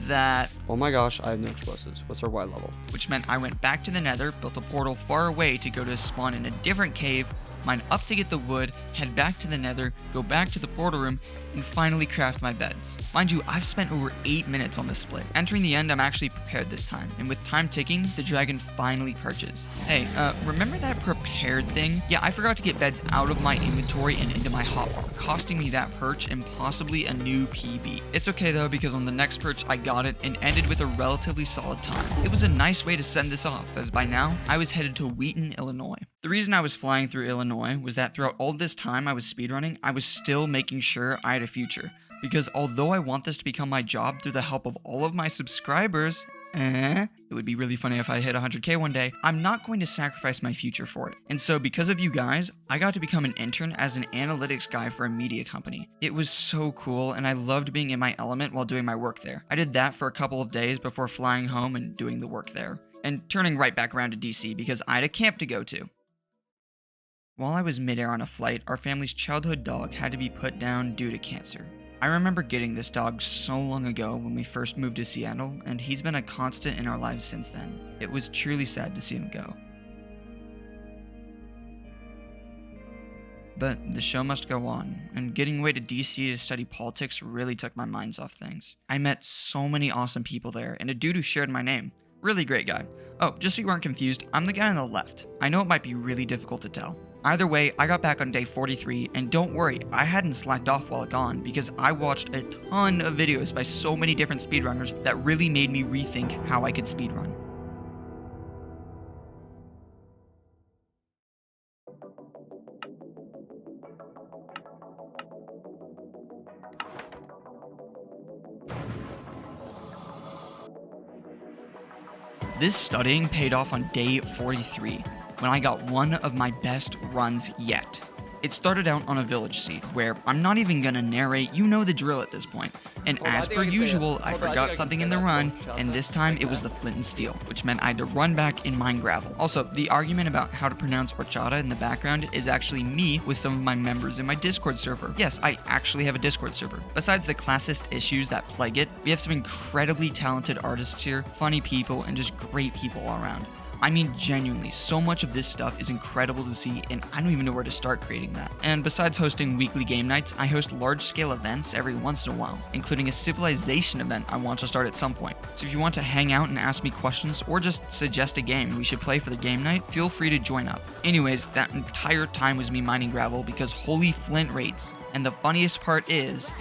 that... Oh my gosh, I have no explosives. What's our Y level? Which meant I went back to the nether, built a portal far away to go to spawn in a different cave, mine up to get the wood, head back to the nether, go back to the portal room, and finally craft my beds. Mind you, I've spent over 8 minutes on this split. Entering the end, I'm actually prepared this time, and with time ticking, the dragon finally perches. Hey, remember that prepared thing? Yeah, I forgot to get beds out of my inventory and into my hotbar, costing me that perch and possibly a new PB. It's okay though, because on the next perch, I got it and ended with a relatively solid time. It was a nice way to send this off, as by now, I was headed to Wheaton, Illinois. The reason I was flying through Illinois was that throughout all this time I was speedrunning, I was still making sure I had a future. Because although I want this to become my job through the help of all of my subscribers, it would be really funny if I hit 100k one day, I'm not going to sacrifice my future for it. And so because of you guys, I got to become an intern as an analytics guy for a media company. It was so cool, and I loved being in my element while doing my work there. I did that for a couple of days before flying home and doing the work there, and turning right back around to DC because I had a camp to go to. While I was midair on a flight, our family's childhood dog had to be put down due to cancer. I remember getting this dog so long ago when we first moved to Seattle, and he's been a constant in our lives since then. It was truly sad to see him go. But the show must go on, and getting away to DC to study politics really took my minds off things. I met so many awesome people there, and a dude who shared my name. Really great guy. Oh, just so you aren't confused, I'm the guy on the left. I know it might be really difficult to tell. Either way, I got back on day 43, and don't worry, I hadn't slacked off while gone because I watched a ton of videos by so many different speedrunners that really made me rethink how I could speedrun. This studying paid off on day 43, when I got one of my best runs yet. It started out on a village seed, where I'm not even gonna narrate, you know the drill at this point. And as per usual, I forgot something in the run, and this time it was the flint and steel, which meant I had to run back and mine gravel. Also, the argument about how to pronounce horchata in the background is actually me with some of my members in my Discord server. Yes, I actually have a Discord server. Besides the classist issues that plague it, we have some incredibly talented artists here, funny people, and just great people all around. I mean, genuinely, so much of this stuff is incredible to see, and I don't even know where to start creating that. And besides hosting weekly game nights, I host large-scale events every once in a while, including a civilization event I want to start at some point. So if you want to hang out and ask me questions, or just suggest a game we should play for the game night, feel free to join up. Anyways, that entire time was me mining gravel because holy flint rates. And the funniest part is...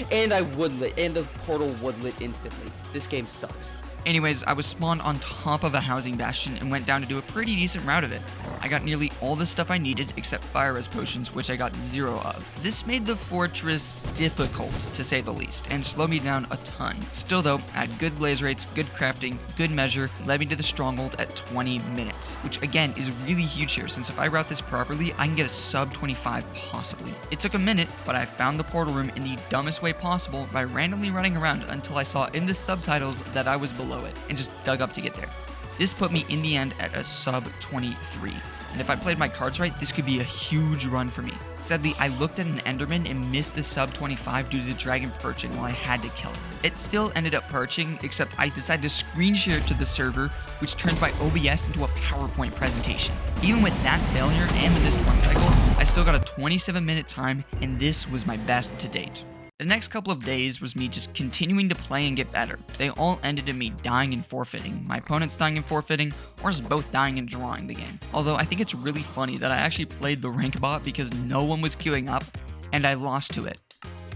And I woodlit, and the portal woodlit instantly. This game sucks. Anyways, I was spawned on top of a housing bastion and went down to do a pretty decent route of it. I got nearly all the stuff I needed except fire res potions, which I got 0 of. This made the fortress difficult, to say the least, and slowed me down a ton. Still though, I had good blaze rates, good crafting, good measure, led me to the stronghold at 20 minutes, which again is really huge here since if I route this properly, I can get a sub 25 possibly. It took a minute, but I found the portal room in the dumbest way possible by randomly running around until I saw in the subtitles that I was below it, and just dug up to get there. This put me in the end at a sub 23, and if I played my cards right, this could be a huge run for me. Sadly, I looked at an Enderman and missed the sub 25 due to the dragon perching while I had to kill it. It still ended up perching, except I decided to screen share it to the server, which turns my OBS into a PowerPoint presentation. Even with that failure and the missed one cycle, I still got a 27-minute time, and this was my best to date. The next couple of days was me just continuing to play and get better. They all ended in me dying and forfeiting, my opponents dying and forfeiting, or us both dying and drawing the game. Although I think it's really funny that I actually played the rank bot because no one was queuing up, and I lost to it.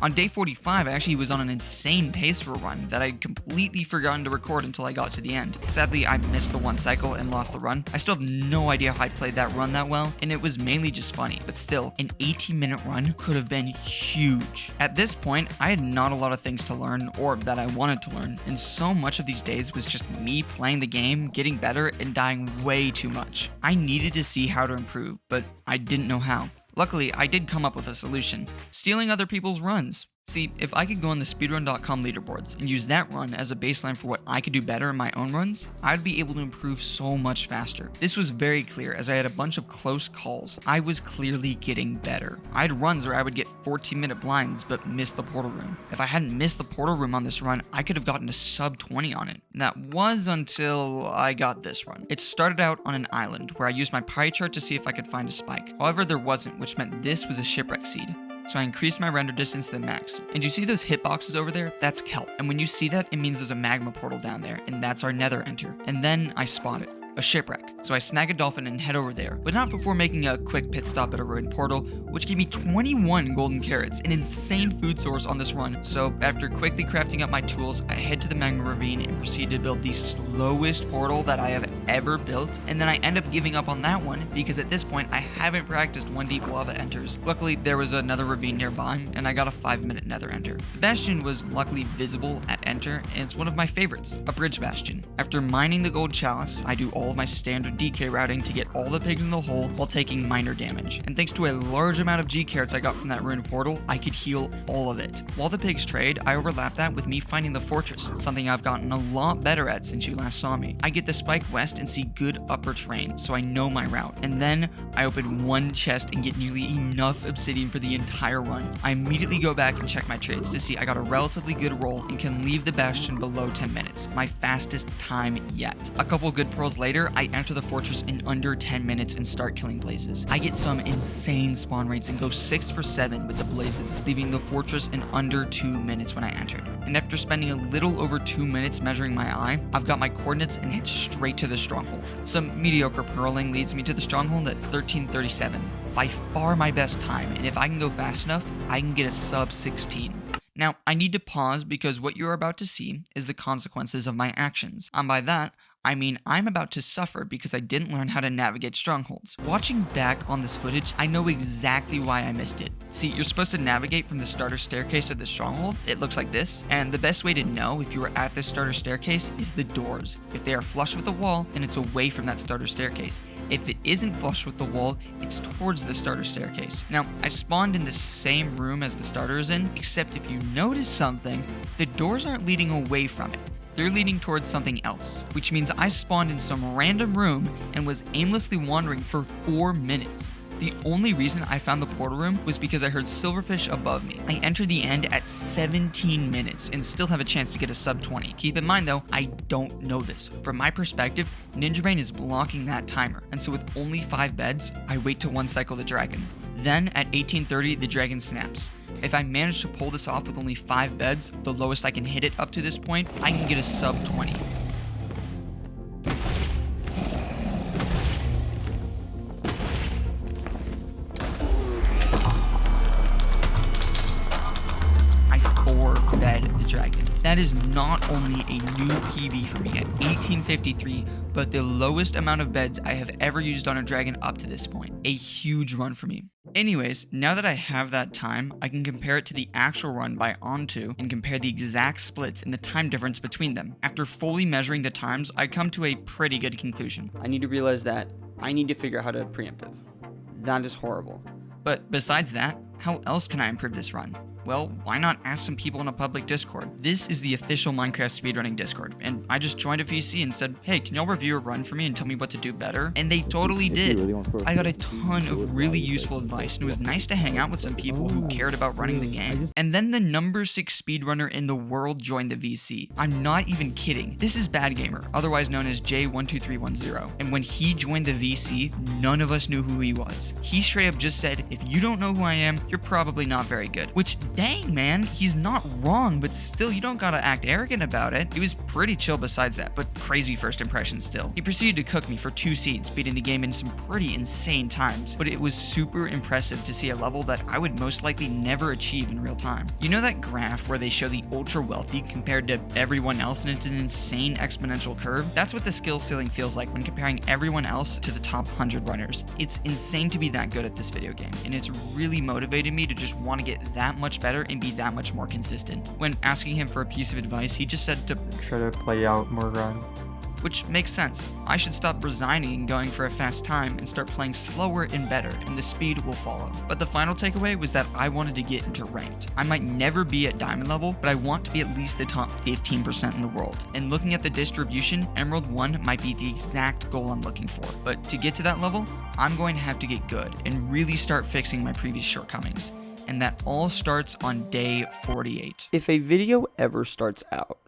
On day 45, I actually was on an insane pace for a run that I'd completely forgotten to record until I got to the end. Sadly, I missed the one cycle and lost the run. I still have no idea how I played that run that well, and it was mainly just funny, but still, an 18-minute run could have been huge. At this point, I had not a lot of things to learn, or that I wanted to learn, and so much of these days was just me playing the game, getting better, and dying way too much. I needed to see how to improve, but I didn't know how. Luckily, I did come up with a solution: stealing other people's runs. See, if I could go on the speedrun.com leaderboards and use that run as a baseline for what I could do better in my own runs, I'd be able to improve so much faster. This was very clear as I had a bunch of close calls. I was clearly getting better. I had runs where I would get 14-minute blinds but miss the portal room. If I hadn't missed the portal room on this run, I could have gotten a sub 20 on it. And that was until I got this run. It started out on an island where I used my pie chart to see if I could find a spike. However, there wasn't, which meant this was a shipwreck seed. So I increased my render distance to the max. And you see those hitboxes over there? That's kelp. And when you see that, it means there's a magma portal down there, and that's our nether enter. And then I spot it. A shipwreck. So I snag a dolphin and head over there, but not before making a quick pit stop at a ruined portal, which gave me 21 golden carrots, an insane food source on this run. So after quickly crafting up my tools, I head to the magma ravine and proceed to build the slowest portal that I have ever built, and then I end up giving up on that one because at this point I haven't practiced 1 deep lava enters. Luckily, there was another ravine nearby, and I got a 5-minute nether enter. The bastion was luckily visible at enter, and it's one of my favorites, a bridge bastion. After mining the gold chalice, I do all of my standard DK routing to get all the pigs in the hole while taking minor damage. And thanks to a large amount of G carrots I got from that ruined portal, I could heal all of it. While the pigs trade, I overlap that with me finding the fortress, something I've gotten a lot better at since you last saw me. I get the spike west and see good upper terrain, so I know my route. And then I open one chest and get nearly enough obsidian for the entire run. I immediately go back and check my trades to see I got a relatively good roll and can leave the bastion below 10 minutes, my fastest time yet. A couple good pearls later, I enter the fortress in under 10 minutes and start killing blazes. I get some insane spawn rates and go 6 for 7 with the blazes, leaving the fortress in under 2 minutes when I entered. And after spending a little over 2 minutes measuring my eye, I've got my coordinates and head straight to the stronghold. Some mediocre pearling leads me to the stronghold at 13:37. By far my best time, and if I can go fast enough, I can get a sub 16. Now, I need to pause because what you're about to see is the consequences of my actions. And by that, I mean, I'm about to suffer because I didn't learn how to navigate strongholds. Watching back on this footage, I know exactly why I missed it. See, you're supposed to navigate from the starter staircase of the stronghold. It looks like this. And the best way to know if you were at the starter staircase is the doors. If they are flush with the wall, then it's away from that starter staircase. If it isn't flush with the wall, it's towards the starter staircase. Now, I spawned in the same room as the starter is in, except if you notice something, the doors aren't leading away from it. They're leading towards something else, which means I spawned in some random room and was aimlessly wandering for 4 minutes. The only reason I found the portal room was because I heard silverfish above me. I entered the end at 17 minutes and still have a chance to get a sub 20. Keep in mind though, I don't know this. From my perspective, Ninja Brain is blocking that timer, and so with only 5 beds, I wait to 1 cycle the dragon. Then at 18:30, the dragon snaps. If I manage to pull this off with only 5 beds, the lowest I can hit it up to this point, I can get a sub 20. I 4-bed the dragon. That is not only a new PB for me at 1853, but the lowest amount of beds I have ever used on a dragon up to this point. A huge run for me. Anyways, now that I have that time, I can compare it to the actual run by On2 and compare the exact splits and the time difference between them. After fully measuring the times, I come to a pretty good conclusion. I need to realize that I need to figure out how to preemptive. That is horrible. But besides that, how else can I improve this run? Well, why not ask some people in a public Discord? This is the official Minecraft speedrunning Discord, and I just joined a VC and said, hey, can y'all review a run for me and tell me what to do better? And they totally did. I got a ton of really useful advice, and it was nice to hang out with some people who cared about running the game. And then the number 6 speedrunner in the world joined the VC. I'm not even kidding. This is Bad Gamer, otherwise known as J12310. And when he joined the VC, none of us knew who he was. He straight up just said, if you don't know who I am, you're probably not very good. Which, dang man, he's not wrong, but still, you don't gotta act arrogant about it. He was pretty chill besides that, but crazy first impressions still. He proceeded to cook me for 2 seeds, beating the game in some pretty insane times, but it was super impressive to see a level that I would most likely never achieve in real time. You know that graph where they show the ultra wealthy compared to everyone else and it's an insane exponential curve? That's what the skill ceiling feels like when comparing everyone else to the top 100 runners. It's insane to be that good at this video game, and it's really motivated me to just want to get that much better and be that much more consistent. When asking him for a piece of advice, he just said to try to play out more runs. Which makes sense. I should stop resigning and going for a fast time and start playing slower and better, and the speed will follow. But the final takeaway was that I wanted to get into ranked. I might never be at diamond level, but I want to be at least the top 15% in the world. And looking at the distribution, Emerald 1 might be the exact goal I'm looking for. But to get to that level, I'm going to have to get good and really start fixing my previous shortcomings. And that all starts on day 48. If a video ever starts out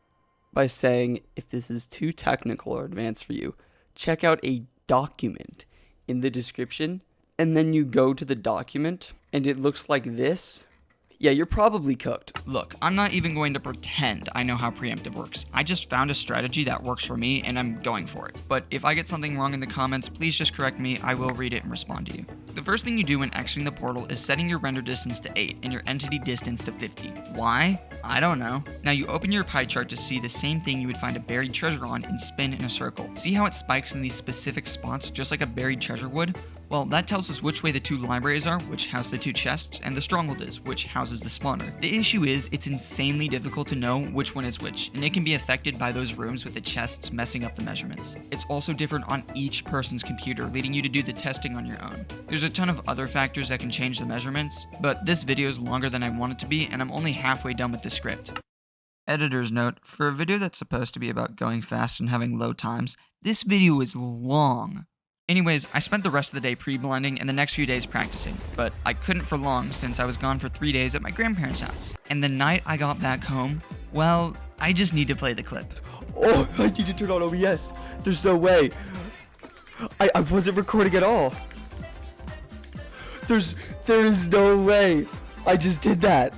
by saying, if this is too technical or advanced for you, check out a document in the description, and then you go to the document and it looks like this, yeah, you're probably cooked. Look, I'm not even going to pretend I know how preemptive works. I just found a strategy that works for me and I'm going for it. But if I get something wrong in the comments, please just correct me. I will read it and respond to you. The first thing you do when exiting the portal is setting your render distance to 8 and your entity distance to 50. Why? I don't know. Now you open your pie chart to see the same thing you would find a buried treasure on and spin in a circle. See how it spikes in these specific spots just like a buried treasure would? Well, that tells us which way the 2 libraries are, which house the 2 chests, and the stronghold is, which houses the spawner. The issue is, it's insanely difficult to know which one is which, and it can be affected by those rooms with the chests messing up the measurements. It's also different on each person's computer, leading you to do the testing on your own. There's a ton of other factors that can change the measurements, but this video is longer than I want it to be, and I'm only halfway done with the script. Editor's note, for a video that's supposed to be about going fast and having low times, this video is long. Anyways, I spent the rest of the day pre-blending and the next few days practicing, but I couldn't for long since I was gone for 3 days at my grandparents' house. And the night I got back home, well, I just need to play the clip. Oh, I need to turn on OBS. There's no way. I wasn't recording at all. There's no way. I just did that.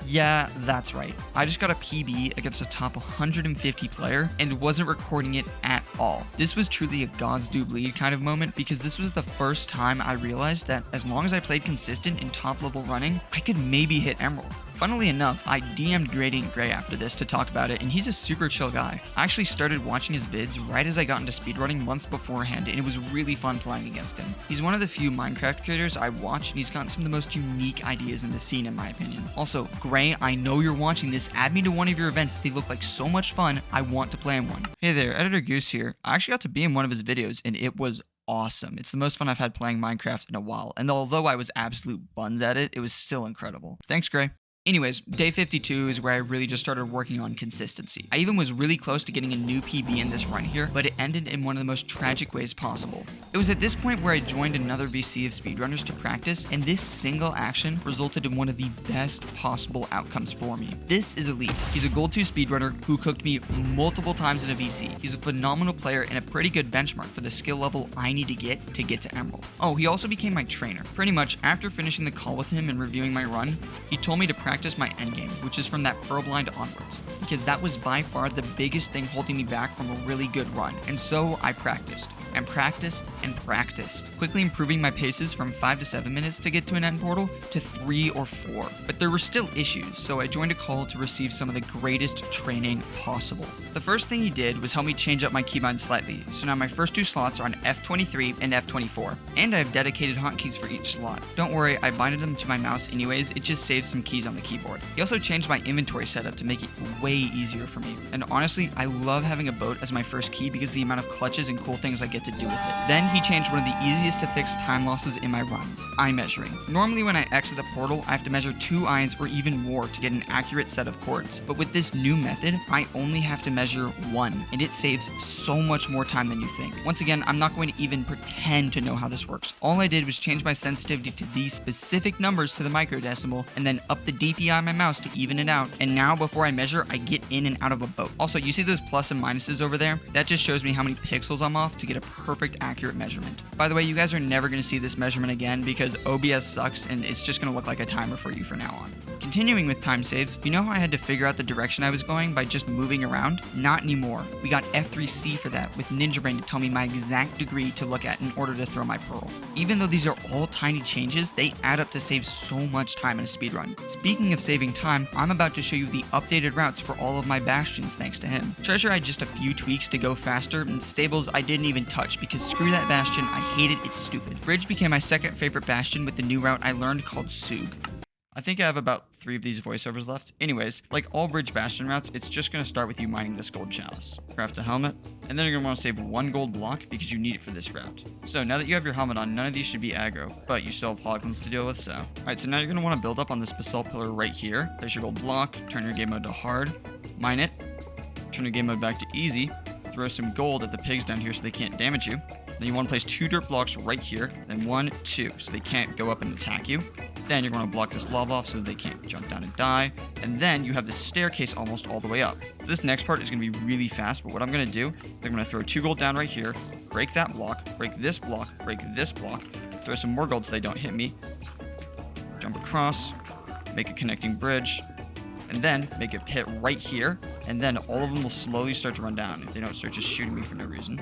Yeah, that's right. I just got a PB against a top 150 player and wasn't recording it at all. This was truly a God's do bleed kind of moment because this was the first time I realized that as long as I played consistent in top level running, I could maybe hit Emerald. Funnily enough, I DM'd Gradient Gray after this to talk about it, and he's a super chill guy. I actually started watching his vids right as I got into speedrunning months beforehand, and it was really fun playing against him. He's one of the few Minecraft creators I watch, and he's gotten some of the most unique ideas in the scene in my opinion. Also, Gray, I know you're watching this, add me to one of your events. They look like so much fun, I want to play in one. Hey there, Editor Goose here. I actually got to be in one of his videos, and it was awesome. It's the most fun I've had playing Minecraft in a while, and although I was absolute buns at it, it was still incredible. Thanks, Gray. Anyways, day 52 is where I really just started working on consistency. I even was really close to getting a new PB in this run here, but it ended in one of the most tragic ways possible. It was at this point where I joined another VC of speedrunners to practice, and this single action resulted in one of the best possible outcomes for me. This is Elite. He's a Gold 2 speedrunner who cooked me multiple times in a VC. He's a phenomenal player and a pretty good benchmark for the skill level I need to get to Emerald. Oh, he also became my trainer. Pretty much after finishing the call with him and reviewing my run, he told me to practice my endgame, which is from that Purblind onwards, because that was by far the biggest thing holding me back from a really good run. And so I practiced and practiced and practiced, quickly improving my paces from 5 to 7 minutes to get to an end portal to 3 or 4. But there were still issues, so I joined a call to receive some of the greatest training possible. The first thing he did was help me change up my keybind slightly, so now my first 2 slots are on F23 and F24, and I have dedicated hotkeys for each slot. Don't worry, I binded them to my mouse anyways, it just saves some keys on the keyboard. He also changed my inventory setup to make it way easier for me. And honestly, I love having a boat as my first key because of the amount of clutches and cool things I get to do with it. Then he changed one of the easiest to fix time losses in my runs, eye measuring. Normally when I exit the portal, I have to measure 2 eyes or even more to get an accurate set of chords. But with this new method, I only have to measure 1, and it saves so much more time than you think. Once again, I'm not going to even pretend to know how this works. All I did was change my sensitivity to these specific numbers to the microdecimal, and then up the DPI on my mouse to even it out, and now before I measure, I get in and out of a boat. Also, you see those plus and minuses over there? That just shows me how many pixels I'm off to get a perfect accurate measurement. By the way, you guys are never going to see this measurement again because OBS sucks and it's just going to look like a timer for you from now on. Continuing with time saves, you know how I had to figure out the direction I was going by just moving around? Not anymore. We got F3C for that with Ninja Brain to tell me my exact degree to look at in order to throw my pearl. Even though these are all tiny changes, they add up to save so much time in a speedrun. Speaking of saving time, I'm about to show you the updated routes for all of my bastions thanks to him. Treasure had just a few tweaks to go faster, and Stables I didn't even touch because screw that bastion, I hate it, it's stupid. Bridge became my second favorite bastion with the new route I learned called Sug. I think I have about 3 of these voiceovers left. Anyways, like all bridge bastion routes, it's just going to start with you mining this gold chalice. Craft a helmet, and then you're going to want to save 1 gold block because you need it for this route. So now that you have your helmet on, none of these should be aggro, but you still have hoglins to deal with, so. Alright, so now you're going to want to build up on this basalt pillar right here. There's your gold block, turn your game mode to hard, mine it, turn your game mode back to easy, throw some gold at the pigs down here so they can't damage you. Then you want to place 2 dirt blocks right here, then 1, 2, so they can't go up and attack you. Then you're going to block this lava off so that they can't jump down and die. And then you have this staircase almost all the way up. So this next part is going to be really fast, but what I'm going to do is I'm going to throw 2 gold down right here, break that block, break this block, throw some more gold so they don't hit me, jump across, make a connecting bridge, and then make a pit right here, and then all of them will slowly start to run down if they don't start just shooting me for no reason.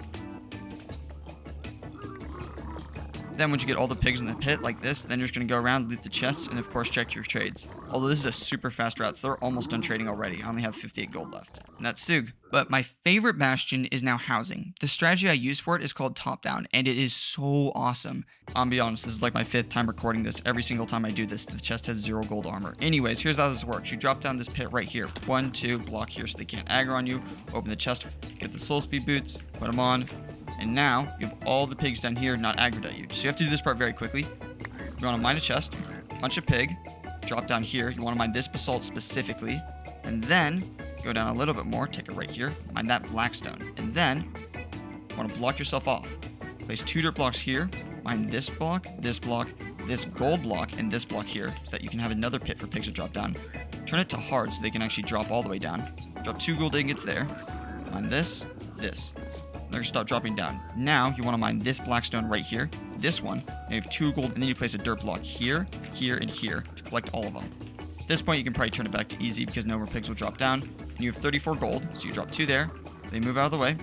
Then once you get all the pigs in the pit like this, then you're just going to go around, loot the chests, and of course check your trades. Although this is a super fast route, so they're almost done trading already. I only have 58 gold left. And that's Sug. But my favorite bastion is now housing. The strategy I use for it is called top down, and it is so awesome. I'll be honest, this is like my 5th time recording this. Every single time I do this, the chest has 0 gold armor. Anyways, here's how this works. You drop down this pit right here. 1, 2, block here so they can't aggro on you. Open the chest, get the soul speed boots, put them on. And now, you have all the pigs down here not aggroed at you. So you have to do this part very quickly. You want to mine a chest, punch a pig, drop down here. You want to mine this basalt specifically. And then, go down a little bit more, take it right here, mine that blackstone. And then, you want to block yourself off. Place 2 dirt blocks here, mine this block, this gold block, and this block here, so that you can have another pit for pigs to drop down. Turn it to hard so they can actually drop all the way down. Drop 2 gold ingots there, mine this. They're going to stop dropping down. Now, you want to mine this blackstone right here, this one, and you have 2 gold, and then you place a dirt block here, here, and here to collect all of them. At this point, you can probably turn it back to easy because no more pigs will drop down. And you have 34 gold, so you drop 2 there. They move out of the way.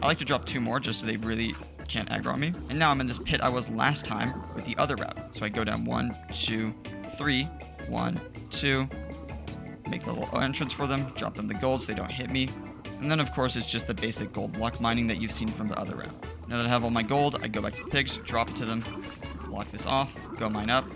I like to drop 2 more just so they really can't aggro on me. And now I'm in this pit I was last time with the other route. So I go down 1, 2, 3, 1, 2, make the little entrance for them, drop them the gold so they don't hit me. And then, of course, it's just the basic gold block mining that you've seen from the other route. Now that I have all my gold, I go back to the pigs, drop it to them, block this off, go mine up,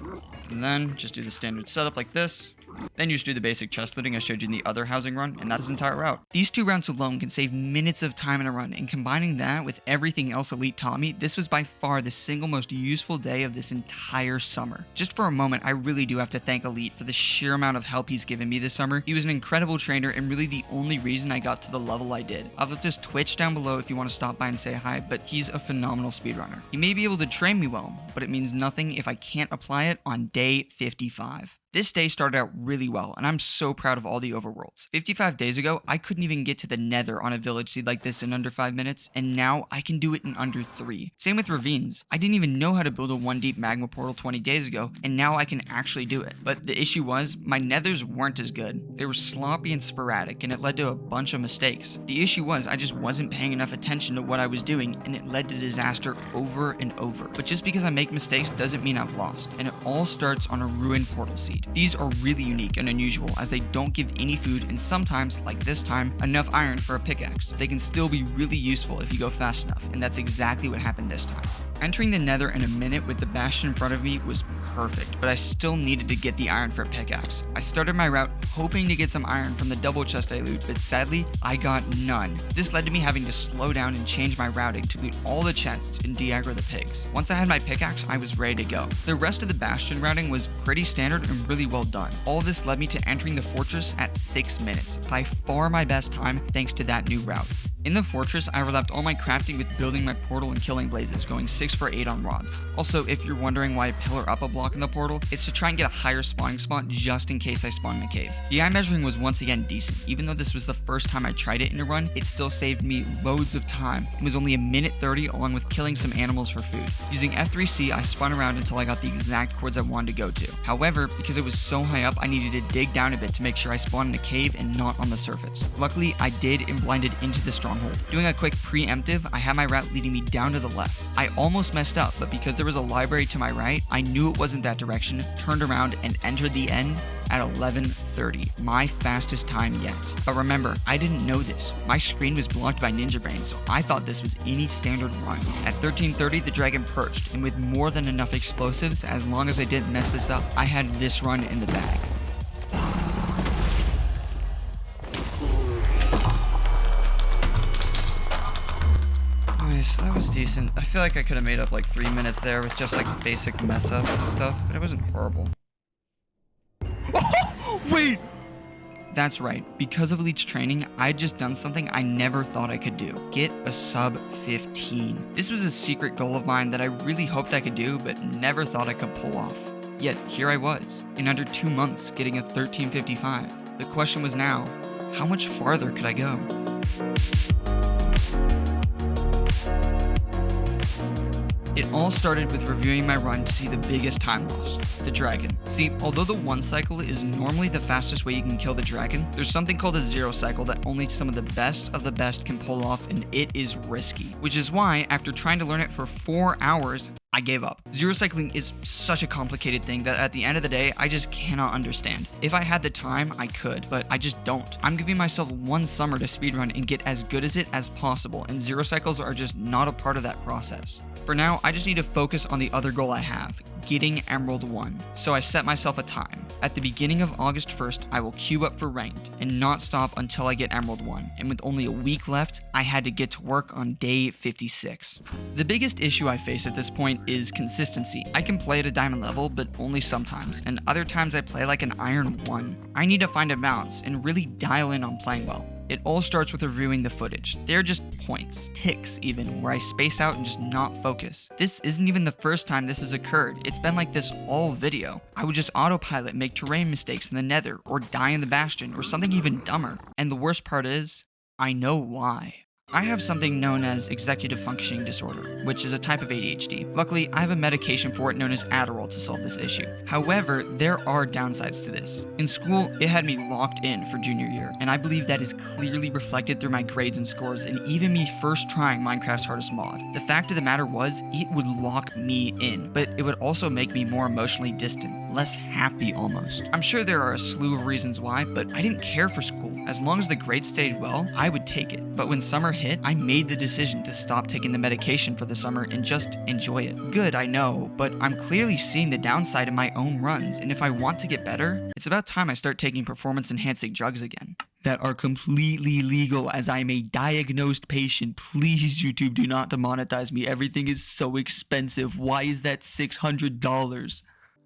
and then just do the standard setup like this. Then you just do the basic chest looting I showed you in the other housing run, and that's his entire route. These 2 routes alone can save minutes of time in a run, and combining that with everything else Elite taught me, this was by far the single most useful day of this entire summer. Just for a moment, I really do have to thank Elite for the sheer amount of help he's given me this summer. He was an incredible trainer and really the only reason I got to the level I did. I'll left his Twitch down below if you want to stop by and say hi, but he's a phenomenal speedrunner. He may be able to train me well, but it means nothing if I can't apply it on day 55. This day started out really well, and I'm so proud of all the overworlds. 55 days ago, I couldn't even get to the nether on a village seed like this in under 5 minutes, and now I can do it in under 3. Same with ravines. I didn't even know how to build a 1 deep magma portal 20 days ago, and now I can actually do it. But the issue was, my nethers weren't as good. They were sloppy and sporadic, and it led to a bunch of mistakes. The issue was, I just wasn't paying enough attention to what I was doing, and it led to disaster over and over. But just because I make mistakes doesn't mean I've lost, and it all starts on a ruined portal seed. These are really unique and unusual as they don't give any food and sometimes, like this time, enough iron for a pickaxe. They can still be really useful if you go fast enough, and that's exactly what happened this time. Entering the nether in a minute with the bastion in front of me was perfect, but I still needed to get the iron for a pickaxe. I started my route hoping to get some iron from the double chest I loot, but sadly, I got none. This led to me having to slow down and change my routing to loot all the chests and de-aggro the pigs. Once I had my pickaxe, I was ready to go. The rest of the bastion routing was pretty standard and really well done. All this led me to entering the fortress at 6 minutes, by far my best time thanks to that new route. In the fortress, I overlapped all my crafting with building my portal and killing blazes, going 6 for 8 on rods. Also, if you're wondering why I pillar up a block in the portal, it's to try and get a higher spawning spot just in case I spawn in a cave. The eye measuring was once again decent. Even though this was the first time I tried it in a run, it still saved me loads of time. It was only a minute 30 along with killing some animals for food. Using F3C, I spun around until I got the exact coords I wanted to go to. However, because it was so high up, I needed to dig down a bit to make sure I spawned in a cave and not on the surface. Luckily, I did and blinded into the stronghold. Doing a quick preemptive, I had my route leading me down to the left. I almost messed up, but because there was a library to my right, I knew it wasn't that direction, turned around, and entered the end at 11:30, my fastest time yet. But remember, I didn't know this. My screen was blocked by Ninja Brain, so I thought this was any standard run. At 13:30, the dragon perched, and with more than enough explosives, as long as I didn't mess this up, I had this run in the bag. Nice, that was decent. I feel like I could have made up like 3 minutes there with just like basic mess ups and stuff, but it wasn't horrible. Wait! That's right, because of Leech training, I'd just done something I never thought I could do. Get a sub 15. This was a secret goal of mine that I really hoped I could do, but never thought I could pull off. Yet, here I was, in under 2 months, getting a 13:55. The question was now, how much farther could I go? It all started with reviewing my run to see the biggest time loss, the dragon. See, although the 1 cycle is normally the fastest way you can kill the dragon, there's something called a 0 cycle that only some of the best can pull off, and it is risky. Which is why, after trying to learn it for 4 hours, I gave up. 0 cycling is such a complicated thing that at the end of the day, I just cannot understand. If I had the time, I could, but I just don't. I'm giving myself 1 summer to speedrun and get as good as it as possible, and 0 cycles are just not a part of that process. For now, I just need to focus on the other goal I have, getting Emerald 1. So I set myself a time. At the beginning of August 1st, I will queue up for ranked and not stop until I get Emerald 1. And with only a week left, I had to get to work on day 56. The biggest issue I face at this point is consistency. I can play at a diamond level, but only sometimes, and other times I play like an iron 1. I need to find a balance and really dial in on playing well. It all starts with reviewing the footage. They're just points, ticks even, where I space out and just not focus. This isn't even the first time this has occurred. It's been like this all video. I would just autopilot, make terrain mistakes in the nether, or die in the bastion, or something even dumber. And the worst part is, I know why. I have something known as executive functioning disorder, which is a type of ADHD. Luckily, I have a medication for it known as Adderall to solve this issue. However, there are downsides to this. In school, it had me locked in for junior year, and I believe that is clearly reflected through my grades and scores, and even me first trying Minecraft's hardest mod. The fact of the matter was, it would lock me in, but it would also make me more emotionally distant, less happy almost. I'm sure there are a slew of reasons why, but I didn't care for school. As long as the grades stayed well, I would take it. But when summer hit, I made the decision to stop taking the medication for the summer and just enjoy it. Good, I know, but I'm clearly seeing the downside in my own runs, and if I want to get better, it's about time I start taking performance-enhancing drugs again. That are completely legal, as I'm a diagnosed patient. Please, YouTube, do not demonetize me. Everything is so expensive. Why is that $600?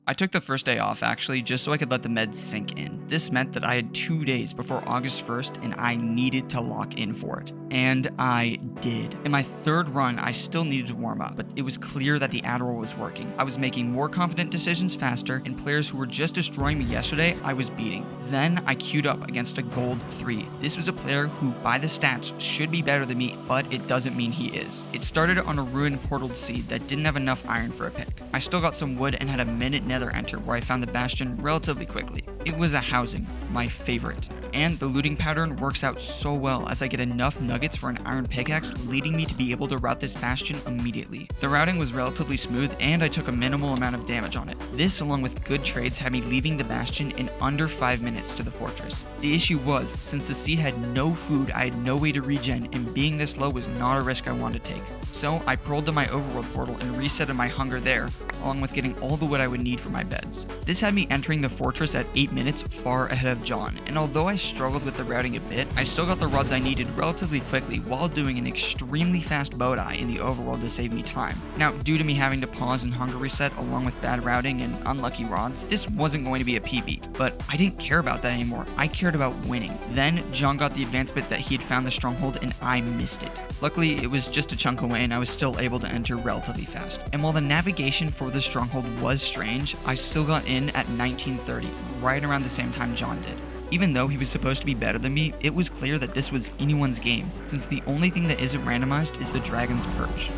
I took the first day off actually just so I could let the meds sink in. This meant that I had 2 days before August 1st and I needed to lock in for it. And I did. In my third run, I still needed to warm up, but it was clear that the Adderall was working. I was making more confident decisions faster, and players who were just destroying me yesterday, I was beating. Then I queued up against a gold 3. This was a player who, by the stats, should be better than me, but it doesn't mean he is. It started on a ruined portaled seed that didn't have enough iron for a pick. I still got some wood and had a minute nether enter where I found the bastion relatively quickly. It was a housing, my favorite. And the looting pattern works out so well as I get enough nuggets for an iron pickaxe, leading me to be able to route this bastion immediately. The routing was relatively smooth and I took a minimal amount of damage on it. This, along with good trades, had me leaving the bastion in under 5 minutes to the fortress. The issue was, since the seed had no food, I had no way to regen, and being this low was not a risk I wanted to take. So I pearled to my overworld portal and resetted my hunger there, along with getting all the wood I would need for my beds. This had me entering the fortress at 8 minutes, far ahead of John, and although I struggled with the routing a bit, I still got the rods I needed relatively quickly while doing an extremely fast bow tie in the overworld to save me time. Now, due to me having to pause and hunger reset along with bad routing and unlucky rods, this wasn't going to be a PB, but I didn't care about that anymore. I cared about winning. Then John got the advancement that he had found the stronghold and I missed it. Luckily, it was just a chunk away and I was still able to enter relatively fast. And while the navigation for the stronghold was strange, I still got in at 1930, right around the same time John did. Even though he was supposed to be better than me, it was clear that this was anyone's game, since the only thing that isn't randomized is the dragon's perch.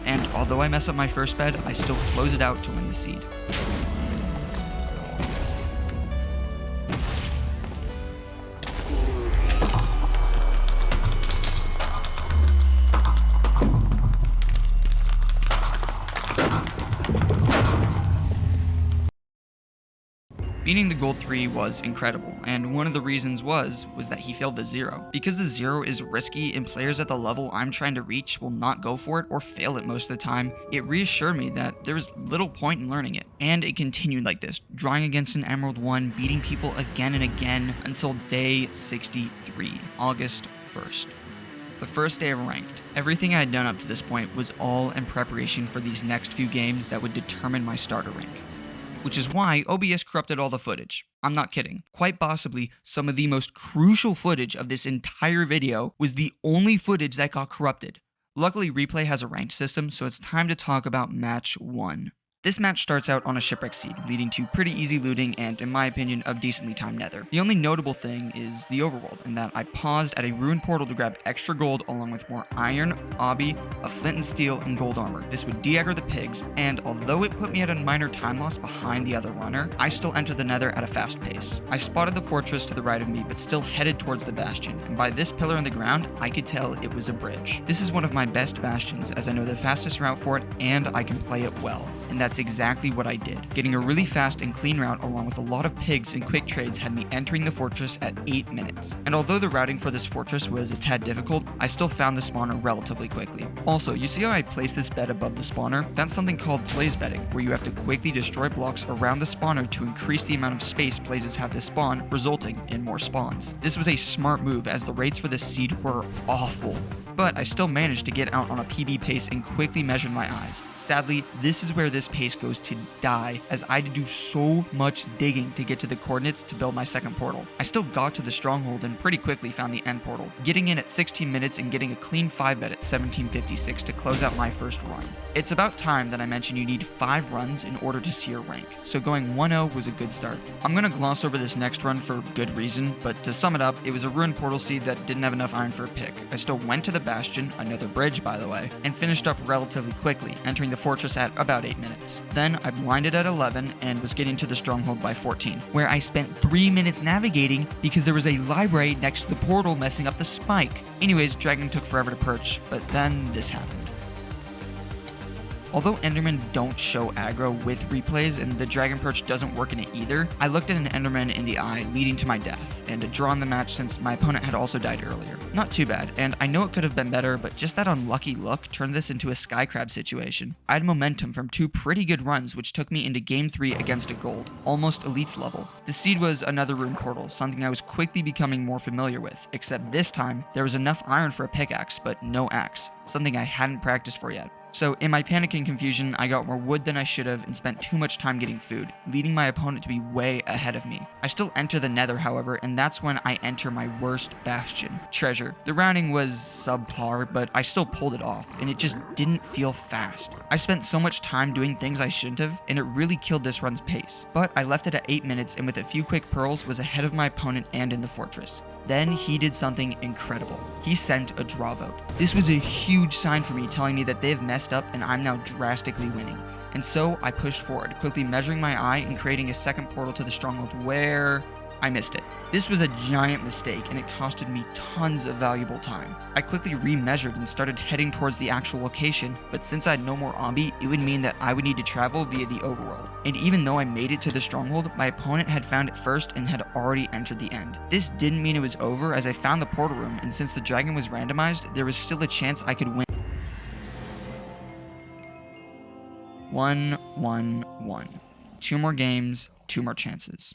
And although I mess up my first bed, I still close it out to win the seed. Beating the gold 3 was incredible, and one of the reasons was that he failed the 0. Because the 0 is risky and players at the level I'm trying to reach will not go for it or fail it most of the time, it reassured me that there was little point in learning it. And it continued like this, drawing against an Emerald 1, beating people again and again until day 63, August 1st. The first day of ranked. Everything I had done up to this point was all in preparation for these next few games that would determine my starter rank. Which is why OBS corrupted all the footage. I'm not kidding. Quite possibly, some of the most crucial footage of this entire video was the only footage that got corrupted. Luckily, Replay has a ranked system, so it's time to talk about match 1. This match starts out on a shipwreck seed, leading to pretty easy looting and, in my opinion, a decently timed nether. The only notable thing is the overworld, in that I paused at a ruined portal to grab extra gold along with more iron, obby, a flint and steel, and gold armor. This would de-aggro the pigs, and although it put me at a minor time loss behind the other runner, I still entered the nether at a fast pace. I spotted the fortress to the right of me, but still headed towards the bastion, and by this pillar in the ground, I could tell it was a bridge. This is one of my best bastions, as I know the fastest route for it, and I can play it well. And that's exactly what I did. Getting a really fast and clean route along with a lot of pigs and quick trades had me entering the fortress at 8 minutes. And although the routing for this fortress was a tad difficult, I still found the spawner relatively quickly. Also, you see how I placed this bed above the spawner? That's something called blaze bedding, where you have to quickly destroy blocks around the spawner to increase the amount of space blazes have to spawn, resulting in more spawns. This was a smart move as the rates for this seed were awful. But I still managed to get out on a PB pace and quickly measured my eyes. Sadly, this is where this pace goes to die, as I had to do so much digging to get to the coordinates to build my second portal. I still got to the stronghold and pretty quickly found the end portal, getting in at 16 minutes and getting a clean 5 bed at 17:56 to close out my first run. It's about time that I mentioned you need 5 runs in order to see your rank, so going 1-0 was a good start. I'm gonna gloss over this next run for good reason, but to sum it up, it was a ruined portal seed that didn't have enough iron for a pick. I still went to the bastion, another bridge by the way, and finished up relatively quickly, entering the fortress at about 8 minutes. Then I blinded at 11 and was getting to the stronghold by 14, where I spent 3 minutes navigating because there was a library next to the portal messing up the spike. Anyways, dragon took forever to perch, but then this happened. Although Endermen don't show aggro with replays and the Dragon Perch doesn't work in it either, I looked at an Enderman in the eye leading to my death, and a draw in the match since my opponent had also died earlier. Not too bad, and I know it could have been better, but just that unlucky look turned this into a sky crab situation. I had momentum from 2 pretty good runs which took me into game 3 against a gold, almost elites level. The seed was another rune portal, something I was quickly becoming more familiar with, except this time there was enough iron for a pickaxe, but no axe, something I hadn't practiced for yet. So in my panic and confusion, I got more wood than I should have and spent too much time getting food, leading my opponent to be way ahead of me. I still enter the nether, however, and that's when I enter my worst bastion, treasure. The rounding was subpar, but I still pulled it off, and it just didn't feel fast. I spent so much time doing things I shouldn't have, and it really killed this run's pace. But I left it at 8 minutes, and with a few quick pearls, was ahead of my opponent and in the fortress. Then he did something incredible. He sent a draw vote. This was a huge sign for me, telling me that they have messed up and I'm now drastically winning. And so I pushed forward, quickly measuring my eye and creating a second portal to the stronghold where I missed it. This was a giant mistake and it costed me tons of valuable time. I quickly remeasured and started heading towards the actual location, but since I had no more obby, it would mean that I would need to travel via the overworld. And even though I made it to the stronghold, my opponent had found it first and had already entered the end. This didn't mean it was over, as I found the portal room, and since the dragon was randomized, there was still a chance I could win. 1-1-1. 2 more games, 2 more chances.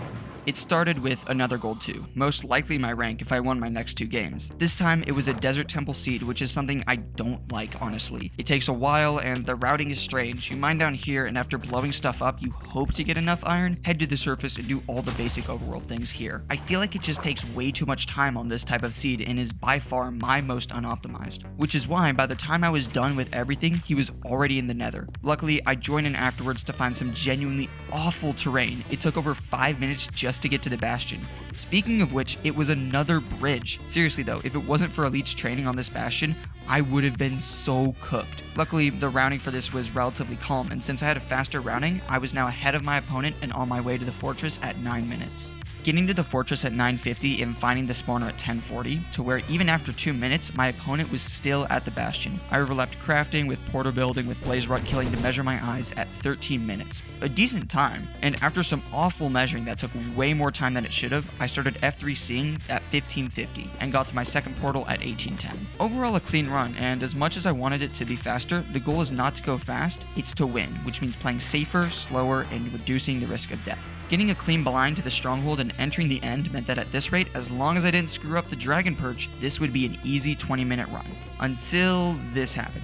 It started with another gold 2, most likely my rank if I won my next 2 games. This time it was a desert temple seed, which is something I don't like, honestly. It takes a while and the routing is strange. You mine down here and after blowing stuff up, you hope to get enough iron, head to the surface and do all the basic overworld things here. I feel like it just takes way too much time on this type of seed and is by far my most unoptimized. Which is why by the time I was done with everything, he was already in the nether. Luckily, I joined in afterwards to find some genuinely awful terrain. It took over 5 minutes just to get to the bastion. Speaking of which, it was another bridge. Seriously though, if it wasn't for Elite's training on this bastion, I would have been so cooked. Luckily, the routing for this was relatively calm, and since I had a faster routing, I was now ahead of my opponent and on my way to the fortress at 9 minutes. Getting to the fortress at 9:50 and finding the spawner at 10:40, to where even after 2 minutes, my opponent was still at the bastion. I overlapped crafting with portal building with blaze rot killing to measure my eyes at 13 minutes. A decent time, and after some awful measuring that took way more time than it should have, I started F3C'ing at 15:50 and got to my second portal at 18:10. Overall a clean run, and as much as I wanted it to be faster, the goal is not to go fast, it's to win, which means playing safer, slower, and reducing the risk of death. Getting a clean blind to the stronghold and entering the end meant that at this rate, as long as I didn't screw up the dragon perch, this would be an easy 20-minute run. Until this happened.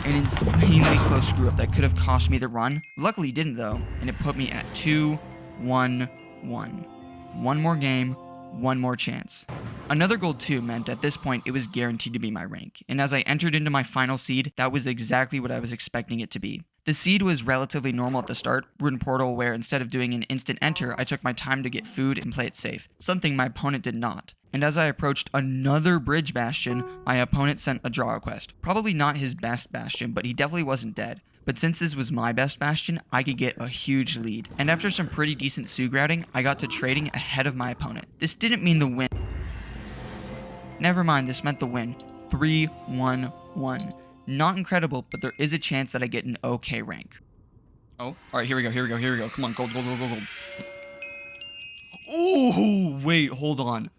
An insanely close screw up that could have cost me the run. Luckily it didn't though, and it put me at 2-1-1. 1 more game, 1 more chance. Another gold 2 meant at this point it was guaranteed to be my rank, and as I entered into my final seed, that was exactly what I was expecting it to be. The seed was relatively normal at the start, Ruin Portal, where instead of doing an instant enter, I took my time to get food and play it safe, something my opponent did not. And as I approached another bridge bastion, my opponent sent a draw request. Probably not his best bastion, but he definitely wasn't dead. But since this was my best bastion, I could get a huge lead. And after some pretty decent Sug routing, I got to trading ahead of my opponent. This didn't mean the win. Never mind, this meant the win. 3-1-1. Not incredible, but there is a chance that I get an okay rank. Oh, alright, here we go. Come on, gold. Ooh, wait, hold on.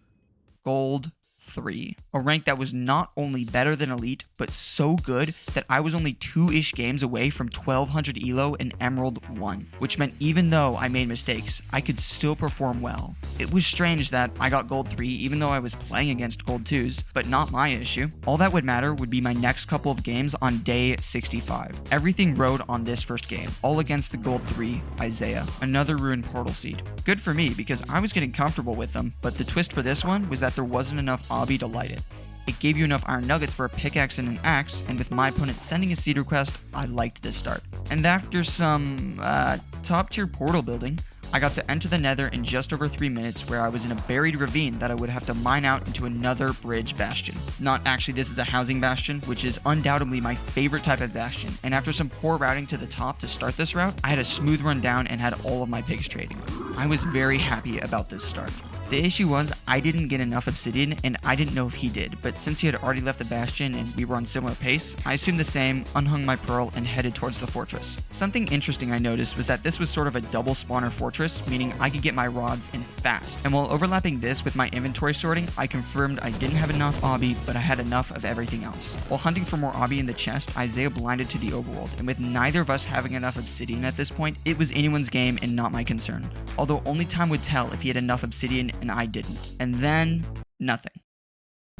Gold 3. A rank that was not only better than Elite, but so good that I was only 2-ish games away from 1200 elo and Emerald 1, which meant even though I made mistakes, I could still perform well. It was strange that I got gold 3 even though I was playing against gold 2s, but not my issue. All that would matter would be my next couple of games on day 65. Everything rode on this first game, all against the gold 3 Isaiah, another Ruin Portal seed. Good for me because I was getting comfortable with them, but the twist for this one was that there wasn't enough obby to light it. It gave you enough iron nuggets for a pickaxe and an axe, and with my opponent sending a seed request, I liked this start. And after some top tier portal building, I got to enter the nether in just over 3 minutes, where I was in a buried ravine that I would have to mine out into another bridge bastion. Not actually, this is a housing bastion, which is undoubtedly my favorite type of bastion, and after some poor routing to the top to start this route, I had a smooth run down and had all of my pigs trading. I was very happy about this start. The issue was I didn't get enough obsidian and I didn't know if he did, but since he had already left the bastion and we were on similar pace, I assumed the same, unhung my pearl, and headed towards the fortress. Something interesting I noticed was that this was sort of a double spawner fortress, meaning I could get my rods in fast, and while overlapping this with my inventory sorting, I confirmed I didn't have enough obby, but I had enough of everything else. While hunting for more obby in the chest, Isaiah blinded to the overworld, and with neither of us having enough obsidian at this point, it was anyone's game and not my concern. Although only time would tell if he had enough obsidian and I didn't. And then, nothing.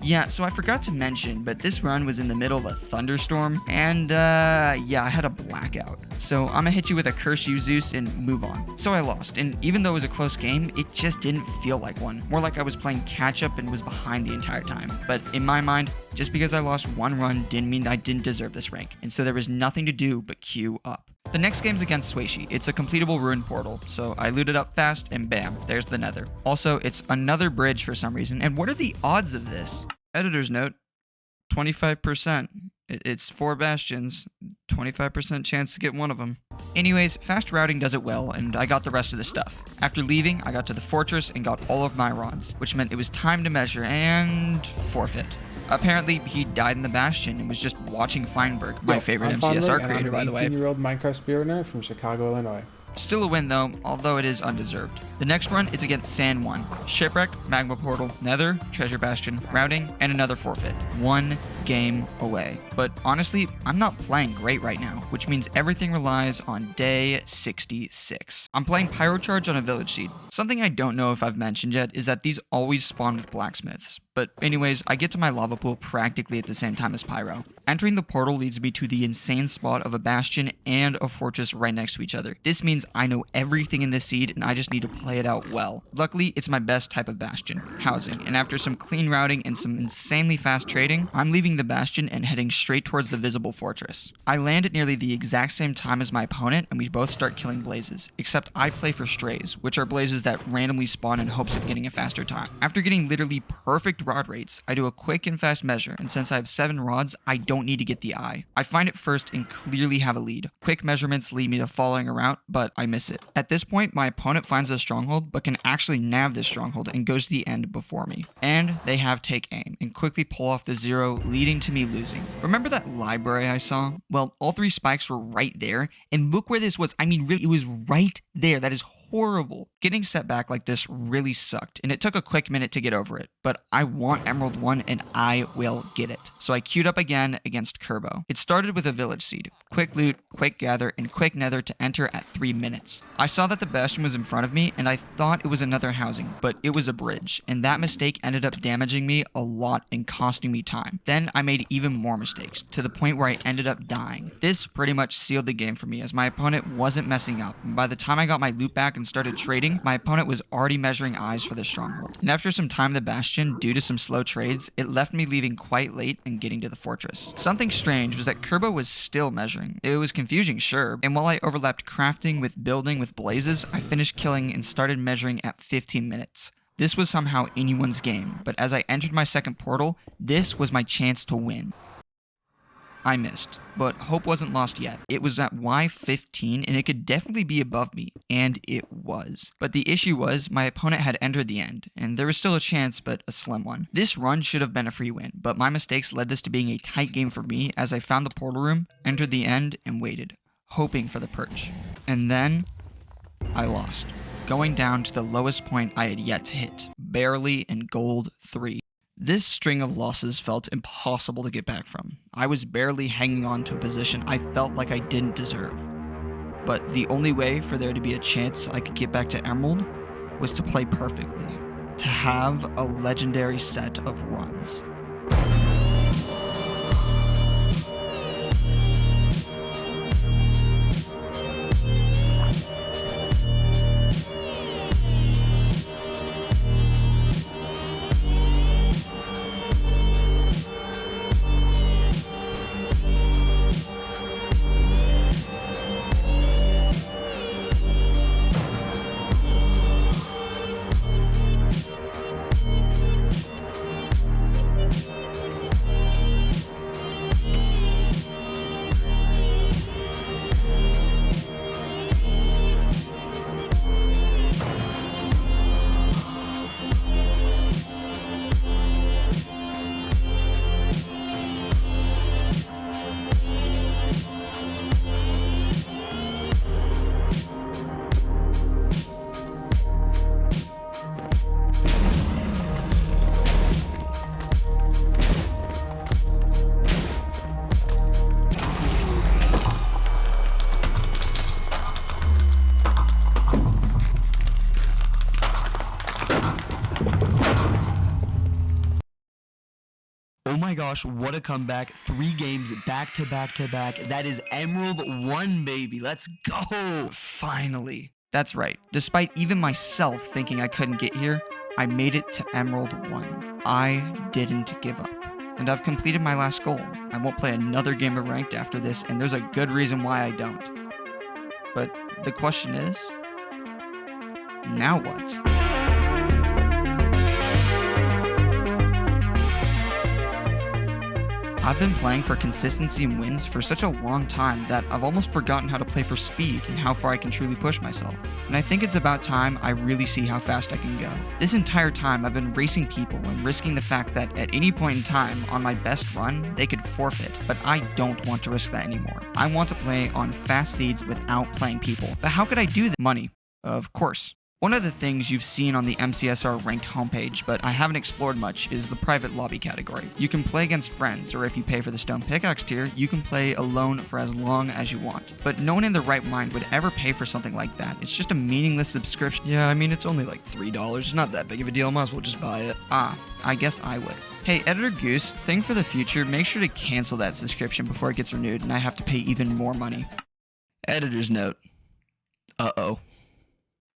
Yeah, so I forgot to mention, but this run was in the middle of a thunderstorm, and yeah, I had a blackout. So I'ma hit you with a curse you, Zeus, and move on. So I lost, and even though it was a close game, it just didn't feel like one. More like I was playing catch up and was behind the entire time. But in my mind, just because I lost one run didn't mean I didn't deserve this rank, and so there was nothing to do but queue up. The next game's against Sweishi. It's a completable ruined portal, so I looted up fast and bam, there's the nether. Also, it's another bridge for some reason, and what are the odds of this? Editor's note, 25%. It's 4 bastions, 25% chance to get one of them. Anyways, fast routing does it well, and I got the rest of the stuff. After leaving, I got to the fortress and got all of my rods, which meant it was time to measure and forfeit. Apparently, he died in the bastion and was just watching Feinberg, my favorite I'm MCSR Feinberg, creator, and by I'm the an way. 18-year-old Minecraft speedrunner from Chicago, Illinois. Still a win though, although it is undeserved. The next run is against San 1. Shipwreck, Magma Portal, Nether, Treasure Bastion, Routing, and another forfeit. 1 game away. But honestly, I'm not playing great right now, which means everything relies on day 66. I'm playing Pyrocharge on a village seed. Something I don't know if I've mentioned yet is that these always spawn with blacksmiths. But anyways, I get to my lava pool practically at the same time as Pyro. Entering the portal leads me to the insane spot of a bastion and a fortress right next to each other. This means I know everything in this seed and I just need to play it out well. Luckily, it's my best type of bastion, housing, and after some clean routing and some insanely fast trading, I'm leaving the bastion and heading straight towards the visible fortress. I land at nearly the exact same time as my opponent and we both start killing blazes, except I play for strays, which are blazes that randomly spawn in hopes of getting a faster time. After getting literally perfect rod rates, I do a quick and fast measure, and since I have 7 rods, I don't need to get the eye. I find it first and clearly have a lead. Quick measurements lead me to following a route, but I miss it. At this point, my opponent finds a stronghold, but can actually nav this stronghold and goes to the end before me. And they have take aim, and quickly pull off the 0, leading to me losing. Remember that library I saw? Well, all 3 spikes were right there, and look where this was. I mean, really, it was right there. That is horrible. Getting set back like this really sucked, and it took a quick minute to get over it, but I want Emerald 1 and I will get it. So I queued up again against Kerbo. It started with a village seed. Quick loot, quick gather, and quick nether to enter at 3 minutes. I saw that the bastion was in front of me, and I thought it was another housing, but it was a bridge, and that mistake ended up damaging me a lot and costing me time. Then I made even more mistakes, to the point where I ended up dying. This pretty much sealed the game for me, as my opponent wasn't messing up, and by the time I got my loot back and started trading, my opponent was already measuring eyes for the stronghold. And after some time in the bastion, due to some slow trades, it left me leaving quite late and getting to the fortress. Something strange was that Kerbo was still measuring. It was confusing, sure, and while I overlapped crafting with building with blazes, I finished killing and started measuring at 15 minutes. This was somehow anyone's game, but as I entered my second portal, this was my chance to win. I missed, but hope wasn't lost yet. It was at Y15 and it could definitely be above me, and it was. But the issue was my opponent had entered the end, and there was still a chance, but a slim one. This run should have been a free win, but my mistakes led this to being a tight game for me as I found the portal room, entered the end, and waited, hoping for the perch. And then, I lost, going down to the lowest point I had yet to hit, barely in gold 3. This string of losses felt impossible to get back from. I was barely hanging on to a position I felt like I didn't deserve. But the only way for there to be a chance I could get back to Emerald was to play perfectly, to have a legendary set of runs. Oh my gosh, what a comeback. 3 games back to back to back. That is Emerald 1, baby. Let's go. Finally. That's right. Despite even myself thinking I couldn't get here, I made it to Emerald 1. I didn't give up. And I've completed my last goal. I won't play another game of ranked after this, and there's a good reason why I don't. But the question is, now what? I've been playing for consistency and wins for such a long time that I've almost forgotten how to play for speed and how far I can truly push myself. And I think it's about time I really see how fast I can go. This entire time I've been racing people and risking the fact that at any point in time on my best run, they could forfeit. But I don't want to risk that anymore. I want to play on fast seeds without playing people. But how could I do that? Money. Of course. One of the things you've seen on the MCSR ranked homepage, but I haven't explored much, is the private lobby category. You can play against friends, or if you pay for the stone pickaxe tier, you can play alone for as long as you want. But no one in their right mind would ever pay for something like that. It's just a meaningless subscription. Yeah, I mean, it's only like $3. It's not that big of a deal. Might as well just buy it. I guess I would. Hey, Editor Goose, thing for the future, make sure to cancel that subscription before it gets renewed and I have to pay even more money. Editor's note. Uh-oh.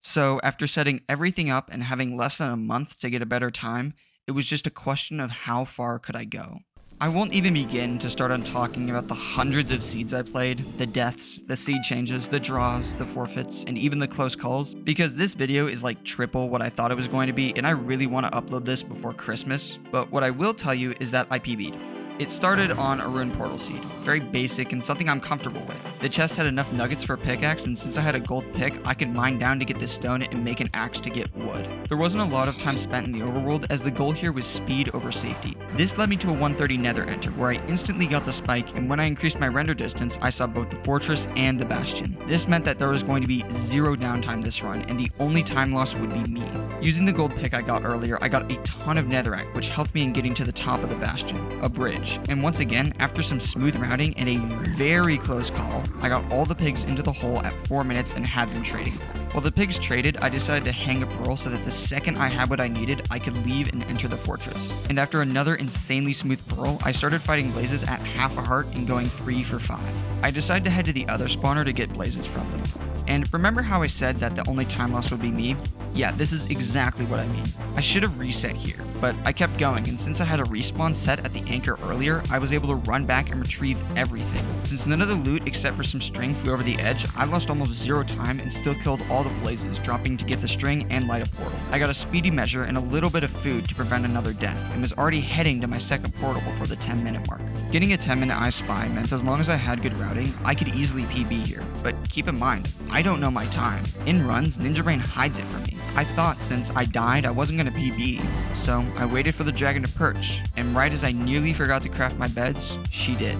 So after setting everything up and having less than a month to get a better time, it was just a question of how far could I go. I won't even begin to start on talking about the hundreds of seeds I played, the deaths, the seed changes, the draws, the forfeits, and even the close calls, because this video is like triple what I thought it was going to be, and I really want to upload this before Christmas. But what I will tell you is that I PB'd. It started on a rune portal seed, very basic and something I'm comfortable with. The chest had enough nuggets for a pickaxe, and since I had a gold pick, I could mine down to get this stone and make an axe to get wood. There wasn't a lot of time spent in the overworld, as the goal here was speed over safety. This led me to a 130 nether enter, where I instantly got the spike, and when I increased my render distance, I saw both the fortress and the bastion. This meant that there was going to be zero downtime this run, and the only time loss would be me. Using the gold pick I got earlier, I got a ton of netherrack, which helped me in getting to the top of the bastion, a bridge. And once again, after some smooth routing and a very close call, I got all the pigs into the hole at 4 minutes and had them trading. While the pigs traded, I decided to hang a pearl so that the second I had what I needed, I could leave and enter the fortress. And after another insanely smooth pearl, I started fighting blazes at half a heart and going 3 for 5. I decided to head to the other spawner to get blazes from them. And remember how I said that the only time loss would be me? Yeah, this is exactly what I mean. I should have reset here, but I kept going, and since I had a respawn set at the anchor earlier, I was able to run back and retrieve everything. Since none of the loot except for some string flew over the edge, I lost almost 0 time and still killed all the blazes, dropping to get the string and light a portal. I got a speedy measure and a little bit of food to prevent another death, and was already heading to my second portal before the 10-minute mark. Getting a 10-minute I Spy meant as long as I had good routing, I could easily PB here, but keep in mind, I don't know my time. In runs, Ninja Brain hides it from me. I thought since I died, I wasn't going to PB, so I waited for the dragon to perch, and right as I nearly forgot to craft my beds, she did.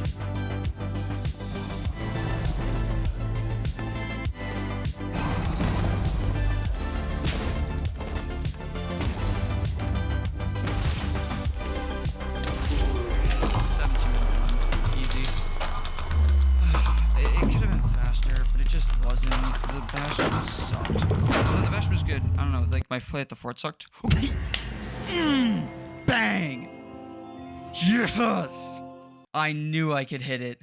My play at the fort sucked. Okay. Bang! Yes! I knew I could hit it.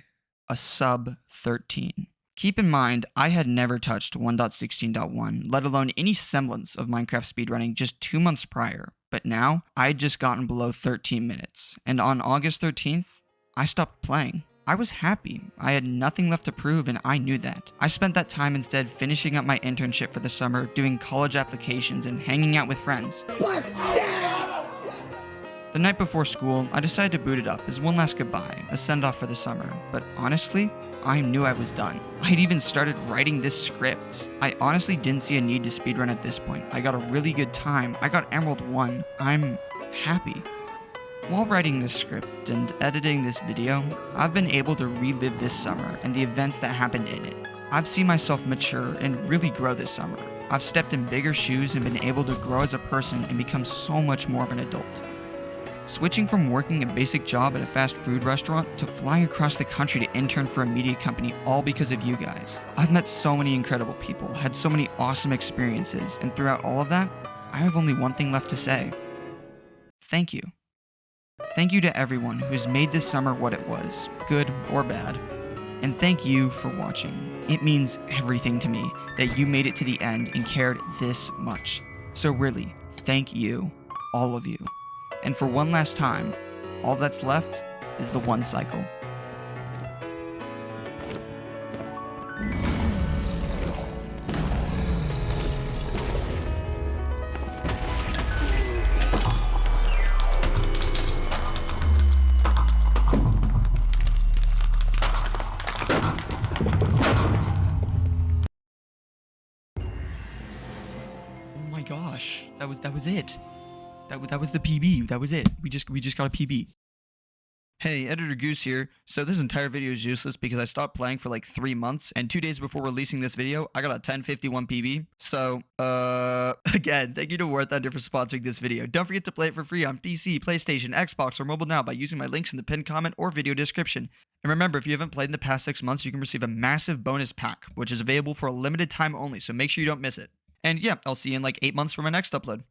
A sub 13. Keep in mind, I had never touched 1.16.1, let alone any semblance of Minecraft speedrunning just 2 months prior. But now, I had just gotten below 13 minutes. And on August 13th, I stopped playing. I was happy. I had nothing left to prove, and I knew that. I spent that time instead finishing up my internship for the summer, doing college applications, and hanging out with friends. What? Yeah! The night before school, I decided to boot it up as one last goodbye, a send-off for the summer. But honestly, I knew I was done. I had even started writing this script. I honestly didn't see a need to speedrun at this point. I got a really good time. I got Emerald 1. I'm happy. While writing this script and editing this video, I've been able to relive this summer and the events that happened in it. I've seen myself mature and really grow this summer. I've stepped in bigger shoes and been able to grow as a person and become so much more of an adult. Switching from working a basic job at a fast food restaurant to flying across the country to intern for a media company, all because of you guys. I've met so many incredible people, had so many awesome experiences, and throughout all of that, I have only one thing left to say. Thank you. Thank you to everyone who has made this summer what it was, good or bad. And thank you for watching. It means everything to me that you made it to the end and cared this much. So really, thank you, all of you. And for one last time, all that's left is the one cycle. That was it. That was the PB. That was it. We just got a PB. Hey, Editor Goose here. So this entire video is useless because I stopped playing for like 3 months, and 2 days before releasing this video, I got a 1051 PB. So, again, thank you to War Thunder for sponsoring this video. Don't forget to play it for free on PC, PlayStation, Xbox, or mobile now by using my links in the pinned comment or video description. And remember, if you haven't played in the past 6 months, you can receive a massive bonus pack, which is available for a limited time only, so make sure you don't miss it. And yeah, I'll see you in like 8 months for my next upload.